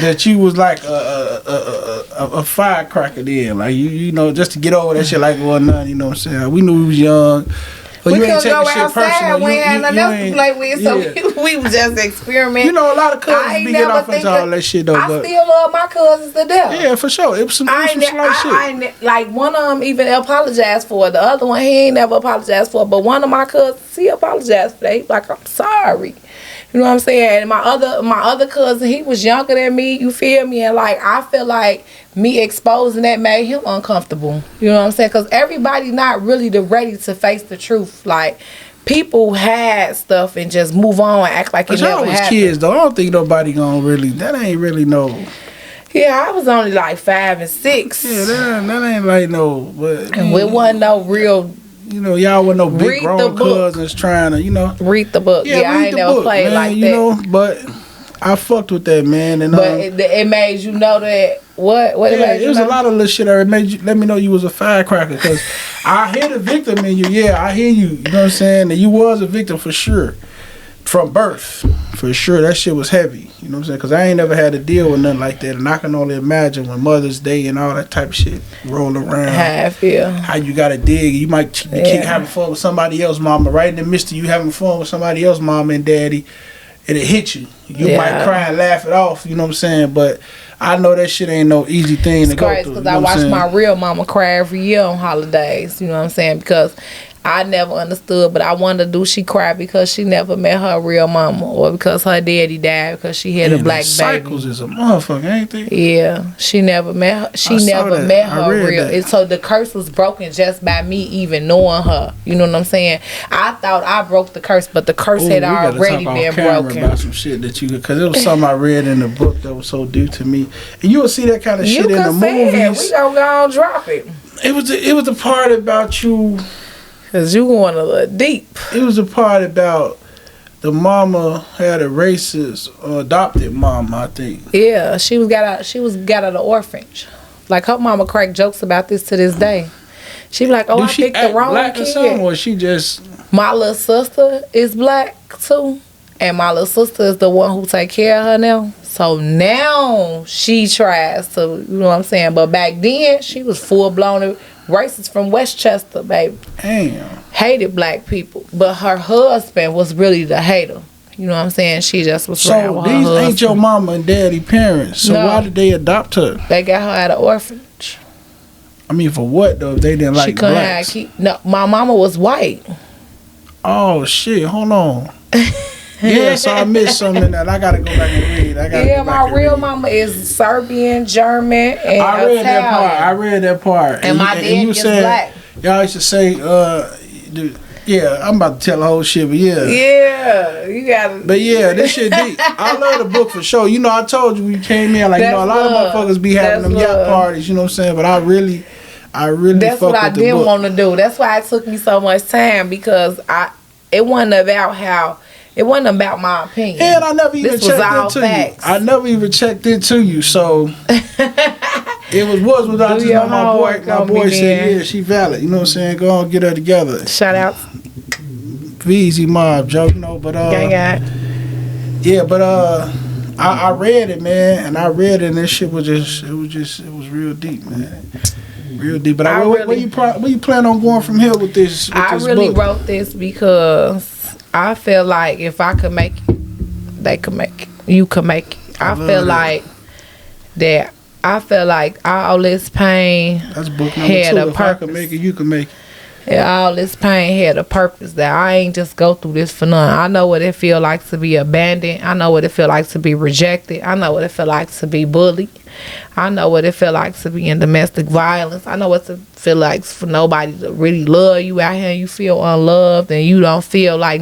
Speaker 1: that you was like a firecracker then, like you know, just to get over that shit like it wasn't nothing, you know what I'm saying? We knew we was young. But
Speaker 2: we couldn't go outside. We had nothing else to play with, so we was just experimenting.
Speaker 1: You know, a lot of cousins be getting off into all that shit though.
Speaker 2: I still love my cousins to death.
Speaker 1: Yeah, for sure. It was some slight shit.
Speaker 2: Like one of them even apologized for it. The other one, he ain't never apologized for it. But one of my cousins, he apologized for that. He was like, I'm sorry. You know what I'm saying? And my other cousin, he was younger than me, you feel me? And like I feel like me exposing that made him uncomfortable. You know what I'm saying? Because everybody not really ready to face the truth. Like people had stuff and just move on and act like it never happened.
Speaker 1: Kids though. I don't think nobody gonna really. That ain't really no.
Speaker 2: Yeah, I was only like 5 and 6.
Speaker 1: Yeah, that ain't like no. But
Speaker 2: and it wasn't no real.
Speaker 1: You know, y'all were no big grown cousins trying to, you know.
Speaker 2: Read the book. Yeah, I ain't never played man, like
Speaker 1: you
Speaker 2: that.
Speaker 1: You know, but I fucked with that, man. And
Speaker 2: but it made you know that what it made you know?
Speaker 1: It was a lot of little shit that made you let me know you was a firecracker because I hear the victim in you. Yeah, I hear you. You know what I'm saying? And you was a victim for sure. From birth, for sure, that shit was heavy. You know what I'm saying? Because I ain't never had to deal with nothing like that, and I can only imagine when Mother's Day and all that type of shit roll around. How you gotta dig? You might be having fun with somebody else, mama. Right in the midst of you having fun with somebody else, mama and daddy, and it hit you. You might cry and laugh it off. You know what I'm saying? But I know that shit ain't no easy thing to go through.
Speaker 2: Because I watch my real mama cry every year on holidays. You know what I'm saying? Because I never understood, but I wondered, do she cry because she never met her real mama or because her daddy died because she had a black baby?
Speaker 1: Cycles is a motherfucker, ain't they?
Speaker 2: Yeah, she never met her. She never met her real. And so the curse was broken just by me even knowing her. You know what I'm saying? I thought I broke the curse, but the curse had already been broken.
Speaker 1: About some shit that you, because it was something I read in the book that was so deep to me, and you will see that kind of shit in the movies.
Speaker 2: We gonna go and drop it.
Speaker 1: It was the part about you.
Speaker 2: Cause you going a little deep.
Speaker 1: It was a part about the mama had a racist adopted mama, I think.
Speaker 2: Yeah, she got out of the orphanage. Like her mama crack jokes about this to this day. She be like, "Oh, I picked the wrong
Speaker 1: black
Speaker 2: kid."
Speaker 1: Or something, or she just.
Speaker 2: My little sister is black too, and my little sister is the one who take care of her now. So now she tries to, you know what I'm saying. But back then she was full blown racist from Westchester, baby.
Speaker 1: Damn.
Speaker 2: Hated black people. But her husband was really the hater. You know what I'm saying? She just was around with her husband. So these
Speaker 1: ain't your mama and daddy parents. So why did they adopt her?
Speaker 2: They got her out of orphanage.
Speaker 1: I mean, for what though? If they didn't like blacks?
Speaker 2: No, my mama was white.
Speaker 1: Oh shit! Hold on. Yeah, so I missed something in that. I gotta go back and read.
Speaker 2: My real mama is Serbian, German, and
Speaker 1: I read that part.
Speaker 2: And my dad is black.
Speaker 1: Y'all used to say, yeah, I'm about to tell the whole shit, but yeah.
Speaker 2: Yeah, you got it.
Speaker 1: But yeah, this shit deep. I love the book for sure. You know, I told you when you came in, like, you know, a lot of motherfuckers be having them yacht parties, you know what I'm saying? But I really
Speaker 2: that's what I didn't want to do. That's why it took me so much time, because it wasn't about my opinion.
Speaker 1: And I never even checked into you. I never even checked into you, so it was without just know my boy. My boy said, yeah, she valid. You know what I'm saying? Go on, get her together.
Speaker 2: Shout out.
Speaker 1: Easy mob, Joe. You know, but yeah, but I read it, man, and and this shit was it was real deep, man. Real deep. But where you plan on going from here with this?
Speaker 2: I really wrote this because I feel like if I could make it, they could make it. You could make it. I feel like that. I feel like all this pain
Speaker 1: That's book number 2. If I could make it, you could make it.
Speaker 2: Yeah, all this pain had a purpose, that I ain't just go through this for nothing. I know what it feel like to be abandoned. I know what it feel like to be rejected. I know what it feel like to be bullied. I know what it feel like to be in domestic violence. I know what it feel like for nobody to really love you out here, and you feel unloved, and you don't feel like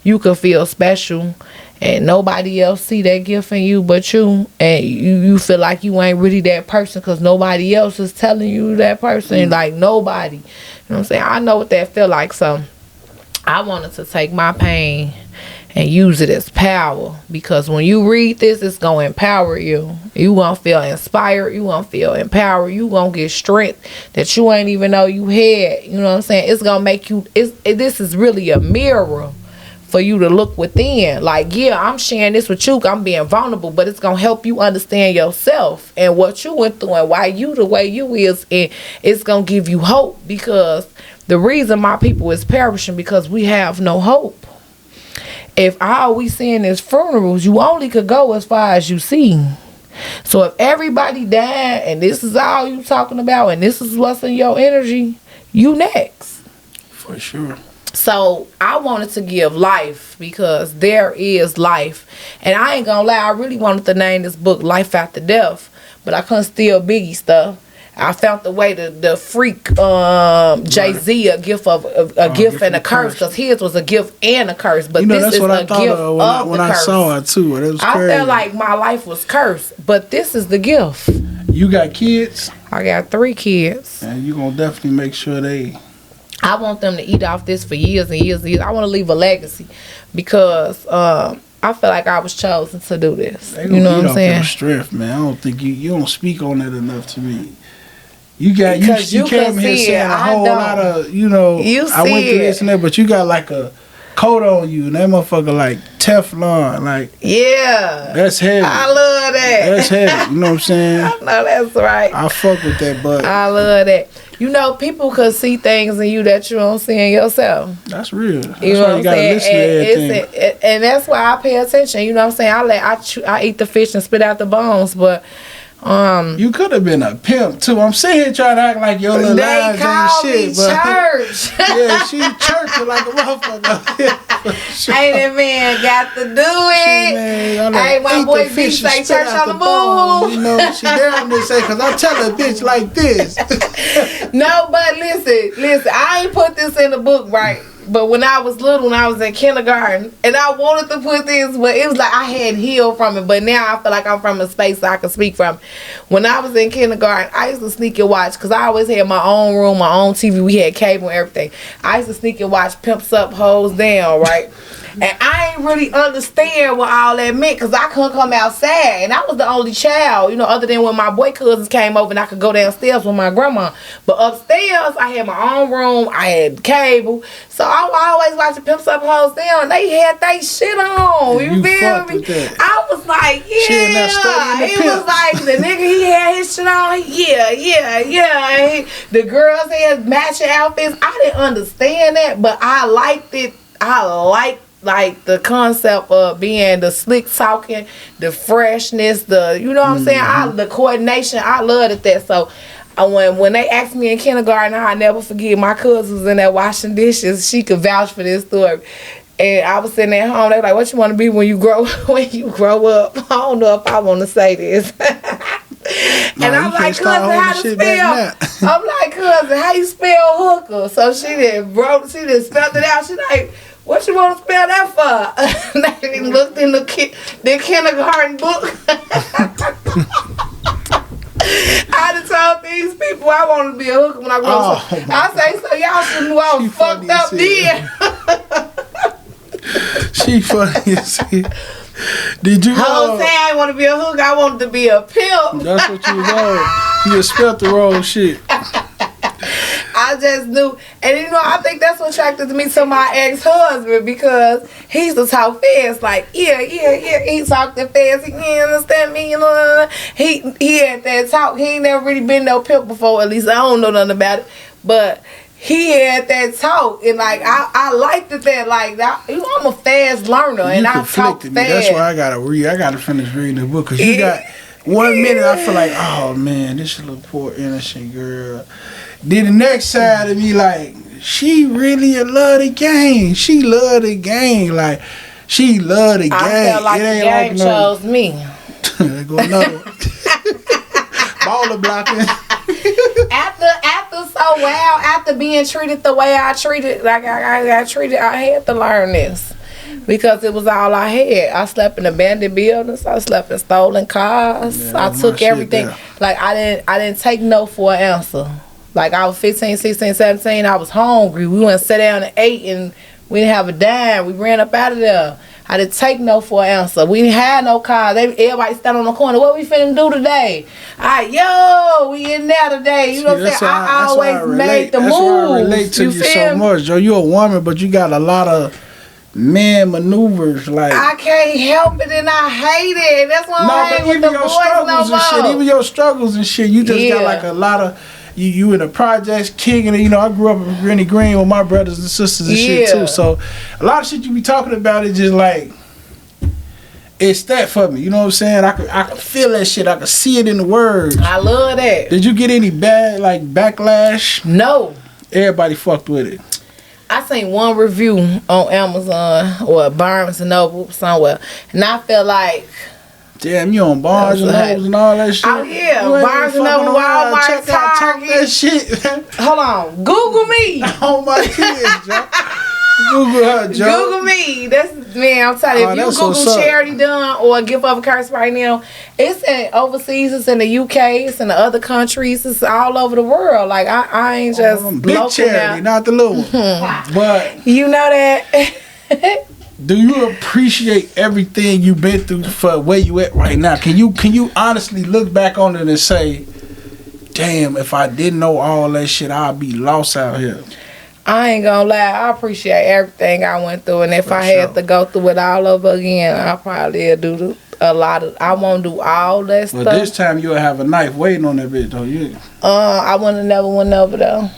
Speaker 2: you can feel special, and nobody else see that gift in you but you, and you feel like you ain't really that person because nobody else is telling you that person, like nobody. You know what I'm saying? I know what that feel like, so I wanted to take my pain and use it as power, because when you read this, it's going to empower you. You going to feel inspired. You going to feel empowered. You going to get strength that you ain't even know you had. You know what I'm saying? It's going to make you, this is really a mirror for you to look within. Like, yeah, I'm sharing this with you, I'm being vulnerable, but it's going to help you understand yourself and what you went through and why you the way you is, and it's going to give you hope, because the reason my people is perishing because we have no hope. If all we seeing is funerals, you only could go as far as you see. So if everybody died and this is all you talking about and this is what's in your energy, you next.
Speaker 1: For sure.
Speaker 2: So I wanted to give life because there is life. And I ain't gonna lie, I really wanted to name this book Life After Death, but I couldn't steal Biggie stuff. I found the way to the freak Jay-Z a gift of a gift and a curse, because his was a gift and a curse. But this
Speaker 1: that's
Speaker 2: is
Speaker 1: what
Speaker 2: a
Speaker 1: I thought
Speaker 2: gift
Speaker 1: of when I saw it too. It was crazy.
Speaker 2: I felt like my life was cursed, but this is the gift.
Speaker 1: You got kids?
Speaker 2: I got 3 kids.
Speaker 1: And you gonna definitely make sure
Speaker 2: I want them to eat off this for years and years and years. I want to leave a legacy because I feel like I was chosen to do this. You know what I'm saying?
Speaker 1: Strength, man. I don't think you don't speak on that enough to me. You got you came here saying a whole lot of I went through this and that, but you got like a coat on you, and that motherfucker like Teflon, like that's heavy.
Speaker 2: I love that.
Speaker 1: That's heavy. You know what I'm saying?
Speaker 2: I know that's right.
Speaker 1: I fuck with that, but
Speaker 2: I love that. You know, people could see things in you that you don't see in yourself.
Speaker 1: That's real. That's
Speaker 2: you know
Speaker 1: why
Speaker 2: what
Speaker 1: you gotta listen to everything.
Speaker 2: And that's why I pay attention. You know what I'm saying? I eat the fish and spit out the bones, but
Speaker 1: you could have been a pimp too. I'm sitting here trying to act like your little lies ain't shit, but
Speaker 2: church.
Speaker 1: Yeah, she churching like a motherfucker.
Speaker 2: Ain't that man got to do it? Hey, my boy B say church on the move.
Speaker 1: You know, she damn near say, cause I tell a bitch like this.
Speaker 2: No, but listen, I ain't put this in the book, right? But when I was little, when I was in kindergarten, and I wanted to put this, but it was like I had healed from it. But now I feel like I'm from a space I can speak from. When I was in kindergarten, I used to sneak and watch, because I always had my own room, my own TV. We had cable and everything. I used to sneak and watch Pimps Up, Hoes Down, right? And I ain't really understand what all that meant, because I couldn't come outside. And I was the only child, other than when my boy cousins came over and I could go downstairs with my grandma. But upstairs, I had my own room. I had cable. So I was always watching Pimps Up, Hoes Down. They had they shit on. You feel me? I was like, yeah. It was like the nigga, he had his shit on. Yeah. The girls had matching outfits. I didn't understand that, but I liked it. I liked like the concept of being the slick talking, the freshness, the what I'm saying, the coordination. I loved that. So when they asked me in kindergarten, I never forget, my cousin was in there washing dishes. She could vouch for this story. And I was sitting at home. They were like, "What you want to be when you grow up?" I don't know if I want to say this. And I'm like, cousin, how to spell? I'm like, cousin, how you spell hooker? So she just spelled it out. She like, what you want to spell that for? They looked in the kindergarten book. I done told these people I want to be a hooker when I grow up. I say, so y'all should know I was fucked up then.
Speaker 1: She funny as hell. Did you?
Speaker 2: I don't say I want to be a hooker. I wanted to be a pimp.
Speaker 1: That's what you know. You just spelled the wrong shit.
Speaker 2: I just knew. And I think that's what attracted me to my ex-husband, because he used to talk fast. Like, yeah. He talked that fast. He can't understand me. He had that talk. He ain't never really been no pimp before. At least I don't know nothing about it. But he had that talk, and like I liked it that like that. I'm a fast learner, and I talk fast.
Speaker 1: That's why I gotta read. I gotta finish reading the book, because you got 1 minute I feel like, oh man, this little poor innocent girl. Then the next side of me like, she really love the game. She love the game. Like, she love the game.
Speaker 2: I felt like the game chose me.
Speaker 1: There go another one. Baller blocking.
Speaker 2: After being treated the way I treated, like I got treated, I had to learn this. Because it was all I had. I slept in abandoned buildings. I slept in stolen cars. I took everything. Like, I didn't take no for an answer. Like, I was 15, 16, 17. I was hungry. We went and sat down and ate, and we didn't have a dime. We ran up out of there. I didn't take no for an answer. We didn't have no cars. Everybody stand on the corner. What we finna do today? We in there today. You know what I'm saying? I always made the move.
Speaker 1: That's why I relate to you so much, Joe. You a woman, but you got a lot of man maneuvers. Like,
Speaker 2: I can't help it, and I hate it. That's why I ain't with the boys no more.
Speaker 1: Even your struggles and shit, you just got like a lot of. You in the projects kicking it. I grew up in Granny Green with my brothers and sisters and shit too. So a lot of shit you be talking about is just like, it's that for me. You know what I'm saying? I could feel that shit. I could see it in the words.
Speaker 2: I love that.
Speaker 1: Did you get any bad backlash?
Speaker 2: No.
Speaker 1: Everybody fucked with it.
Speaker 2: I seen one review on Amazon or Barnes and Noble somewhere, and I felt like.
Speaker 1: Damn, you on Barnes and Nobles and all that shit?
Speaker 2: Oh yeah, Barnes and Noble, Walmart, Target.
Speaker 1: That shit.
Speaker 2: Hold on, Google me.
Speaker 1: Oh my kids, Joe. Google her, Joe.
Speaker 2: Google me. That's man. I'm telling you, if you Google Charity Dunn or Give Up a Curse right now, it's in overseas. It's in the UK. It's in the other countries. It's all over the world. Like I ain't just
Speaker 1: big charity, now. Not the little one. But
Speaker 2: you know that.
Speaker 1: Do you appreciate everything you've been through for where you at right now? Can you honestly look back on it and say, damn, if I didn't know all that shit, I'd be lost out here?
Speaker 2: I ain't gonna lie, I appreciate everything I went through, and if I had to go through it all over again, I probably do a lot of. I won't do all that stuff.
Speaker 1: But this time you'll have a knife waiting on that bitch, though. Yeah.
Speaker 2: I wouldn't have never went over though.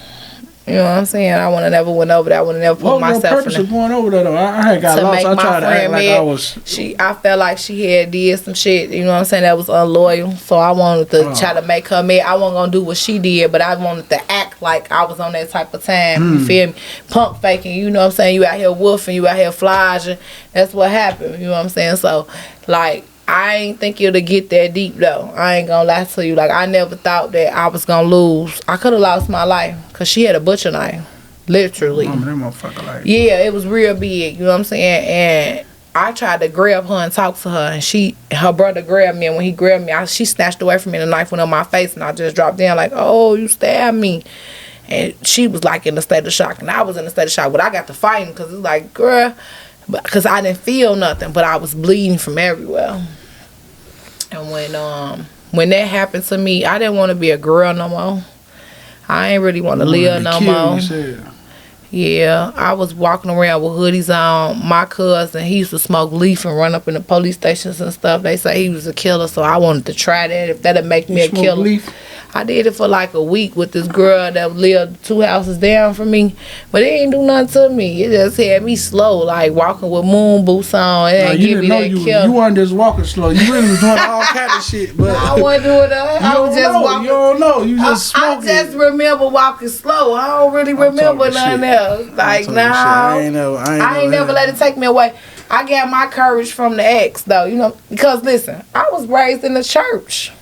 Speaker 2: You know what I'm saying? I would have never went over there. I would have never put myself in. What was the purpose of going over there, though? I had got lost. I tried to act like I was. I felt like she had did some shit, you know what I'm saying, that was unloyal. So I wanted to try to make her mad. I wasn't going to do what she did, but I wanted to act like I was on that type of time. You feel me? Pump faking, you know what I'm saying? You out here woofing, you out here flogging. That's what happened, you know what I'm saying? So, like, I ain't think it'll get that deep though. I ain't gonna lie to you. Like I never thought that I was gonna lose. I could have lost my life because she had a butcher knife, literally.
Speaker 1: That motherfucker like.
Speaker 2: Yeah, it was real big. You know what I'm saying? And I tried to grab her and talk to her, and her brother grabbed me. And when he grabbed me, she snatched away from me. And the knife went on my face, and I just dropped down like, "Oh, you stabbed me." And she was like in a state of shock, and I was in a state of shock. But I got to fighting because it's like, girl. Because I didn't feel nothing, but I was bleeding from everywhere. And when that happened to me, I didn't want to be a girl no more. I ain't really want to live no more. Yeah, I was walking around with hoodies on. My cousin, he used to smoke leaf and run up in the police stations and stuff. They say he was a killer, so I wanted to try that. If that'd make me a killer. Leaf? I did it for like a week with this girl that lived 2 houses down from me, but it ain't do nothing to me. It just had me slow, like walking with moon boots on. It ain't give me that kill.
Speaker 1: You weren't just walking slow. You really was doing all kind of shit. But
Speaker 2: I wasn't doing that. I was just walking.
Speaker 1: You don't know. You just smoking.
Speaker 2: I just remember walking slow. I don't really remember nothing else. Like, I ain't never let it take me away. I got my courage from the ex, though, you know, because listen, I was raised in the church.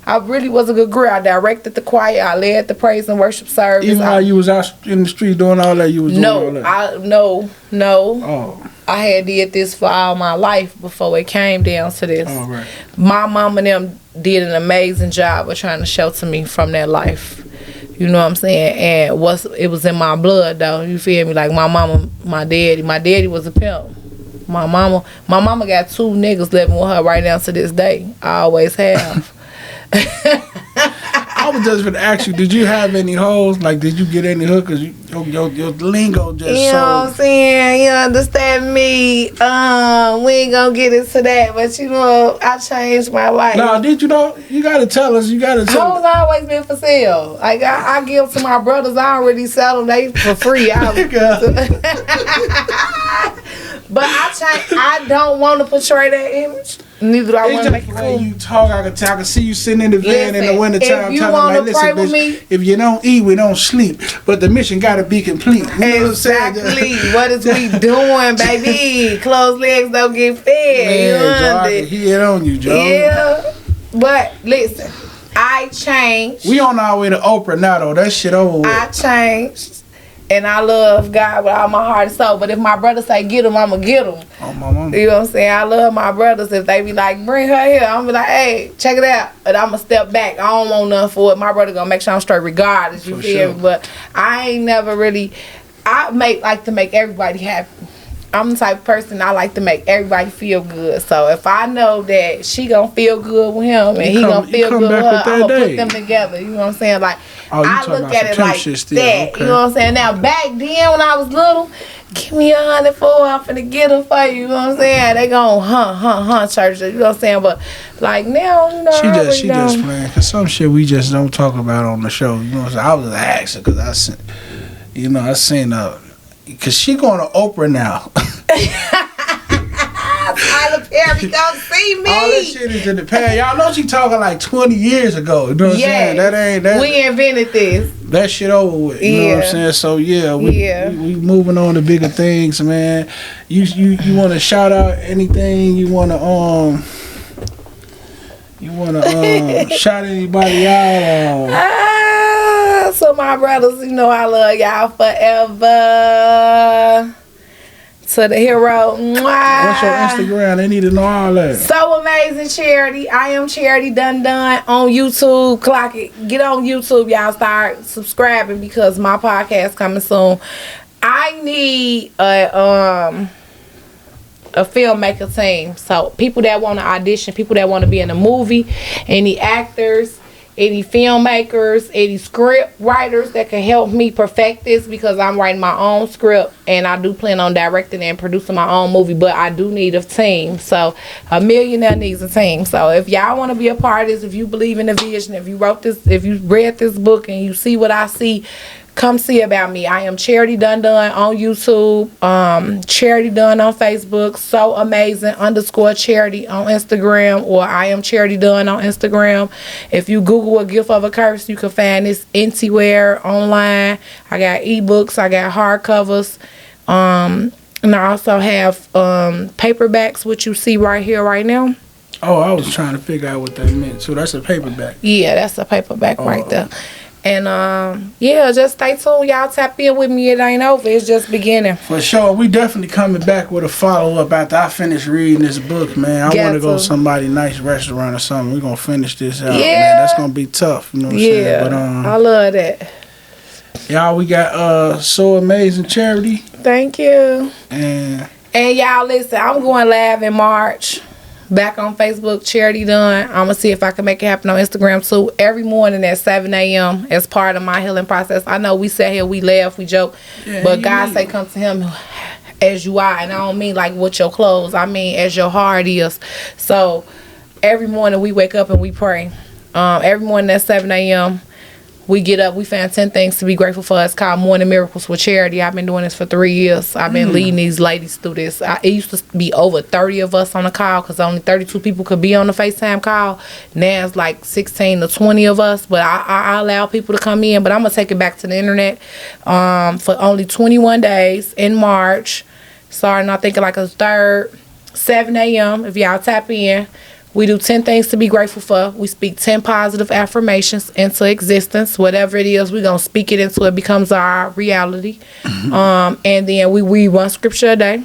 Speaker 2: I really was a good girl. I directed the choir. I led the praise and worship service.
Speaker 1: Even while you was out in the street doing all that, you was doing all that?
Speaker 2: No.
Speaker 1: Oh.
Speaker 2: I had did this for all my life before it came down to this.
Speaker 1: Oh, right.
Speaker 2: My mom and them did an amazing job of trying to shelter me from that life. You know what I'm saying? And it was in my blood, though. You feel me? Like my mama, my daddy. My daddy was a pimp. My mama got 2 niggas living with her right now to this day. I always have.
Speaker 1: I was just going to ask you, did you have any hoes? Like, did you get any hookers? Your lingo just
Speaker 2: you know what I'm saying? You understand me? We ain't going to get into that, but you know, I changed my life.
Speaker 1: No, did you know? You got to tell us.
Speaker 2: Hoes always been for sale. Like, I give to my brothers. I already sell them. They for free. But I don't want to portray that image. Neither do I want to make it cool.
Speaker 1: You talk, I can see you sitting in the van in the wintertime.
Speaker 2: If you want to pray with me,
Speaker 1: if you don't eat, we don't sleep. But the mission got to be complete. You
Speaker 2: exactly. What is we doing, baby? Closed legs don't get fed.
Speaker 1: Man, Joe, I can hear it on you, Joe.
Speaker 2: Yeah. But listen, I changed.
Speaker 1: We on our way to Oprah now, though. That shit over with.
Speaker 2: I changed. And I love God with all my heart and soul. But if my brother say get him, I'ma get him.
Speaker 1: Oh, my mama.
Speaker 2: You know what I'm saying? I love my brothers. If they be like, bring her here, I'm be like, hey, check it out. And I'ma step back. I don't want nothing for it. My brother gonna make sure I'm straight regardless. You feel me? But I ain't never really. Like to make everybody happy. I'm the type of person I like to make everybody feel good. So if I know that she gonna feel good with him and he gonna feel good with her, I'm gonna put them together. You know what I'm saying? Like I look at it like that. Okay. You know what I'm saying? Now back then when I was little, give me 100 for I'm finna get them for you. You know what I'm saying? They gon' hunt church. You know what I'm saying? But like now, you know,
Speaker 1: she just playing. Cause some shit we just don't talk about on the show. You know what I'm saying? I was asking cause I seen cause she going to Oprah now.
Speaker 2: Tyler Charity, come see me.
Speaker 1: All that shit is in the past. Y'all know she talking like 20 years ago. You know what I'm saying? That ain't that.
Speaker 2: We invented this.
Speaker 1: That shit over with. You know what I'm saying? So yeah, we moving on to bigger things, man. You want to shout out anything? You want to shout anybody out?
Speaker 2: So my brothers, you know I love y'all forever. To the hero. Mwah.
Speaker 1: What's your Instagram? They need to know all that.
Speaker 2: So Amazing Charity. I am Charity Dun on YouTube. Clock it. Get on YouTube, y'all. Start subscribing because my podcast coming soon. I need a filmmaker team. So people that want to audition, people that want to be in a movie, any actors, any filmmakers, any script writers that can help me perfect this, because I'm writing my own script and I do plan on directing and producing my own movie, but I do need a team. So a millionaire needs a team. So if y'all want to be a part of this, if you believe in the vision, if you wrote this, if you read this book and you see what I see, come see about me. I am Charity Dun on YouTube, Charity Dun on Facebook, So Amazing _Charity on Instagram, or I am Charity Dun on Instagram. If you Google A Gift of a Curse, you can find this anywhere online. I got ebooks, I got hardcovers, and I also have paperbacks, which you see right here, right now.
Speaker 1: Oh, I was trying to figure out what that meant. So that's a paperback.
Speaker 2: Yeah, that's a paperback right there. And yeah, just stay tuned. Y'all tap in with me. It ain't over. It's just beginning.
Speaker 1: For sure. We definitely coming back with a follow-up after I finish reading this book, man. I want to go to somebody nice restaurant or something. We're going to finish this out, man. That's going to be tough. You know what I'm saying? But,
Speaker 2: I love that.
Speaker 1: Y'all, we got So Amazing Charity.
Speaker 2: Thank you.
Speaker 1: And
Speaker 2: y'all, listen, I'm going live in March. Back on Facebook, Charity Dun. I'm going to see if I can make it happen on Instagram too. Every morning at 7 a.m. as part of my healing process. I know we sat here, we laugh, we joke. But God say come to him as you are. And I don't mean like with your clothes. I mean as your heart is. So every morning we wake up and we pray. Every morning at 7 a.m. we get up, we find 10 things to be grateful for. It's called Morning Miracles with Charity. I've been doing this for 3 years. I've been leading these ladies through this. It used to be over 30 of us on the call because only 32 people could be on the FaceTime call. Now it's like 16 to 20 of us, but I allow people to come in. But I'm going to take it back to the internet for only 21 days in March. Starting, I think, like a 3rd, 7 a.m. If y'all tap in. We do 10 things to be grateful for. We speak 10 positive affirmations into existence. Whatever it is, we're going to speak it until it becomes our reality. And then we read one scripture a day.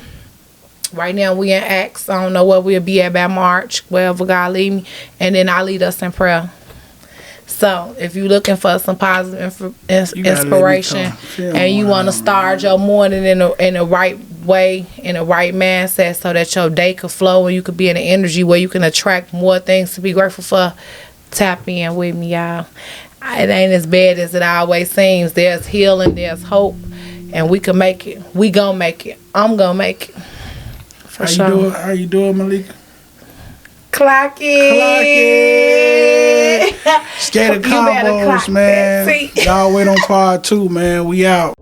Speaker 2: Right now we in Acts. I don't know where we'll be at by March, wherever God lead me. And then I lead us in prayer. So if you're looking for some positive inspiration and you want to start your morning in the right way, in the right mindset, so that your day could flow and you could be in an energy where you can attract more things to be grateful for, tap in with me, y'all. It ain't as bad as it always seems. There's healing, there's hope, and we can make it. We gonna make it. I'm gonna make it. For sure.
Speaker 1: How you doing, Malika?
Speaker 2: Clock it.
Speaker 1: Gator Convos, man. Y'all wait on part 2, man. We out.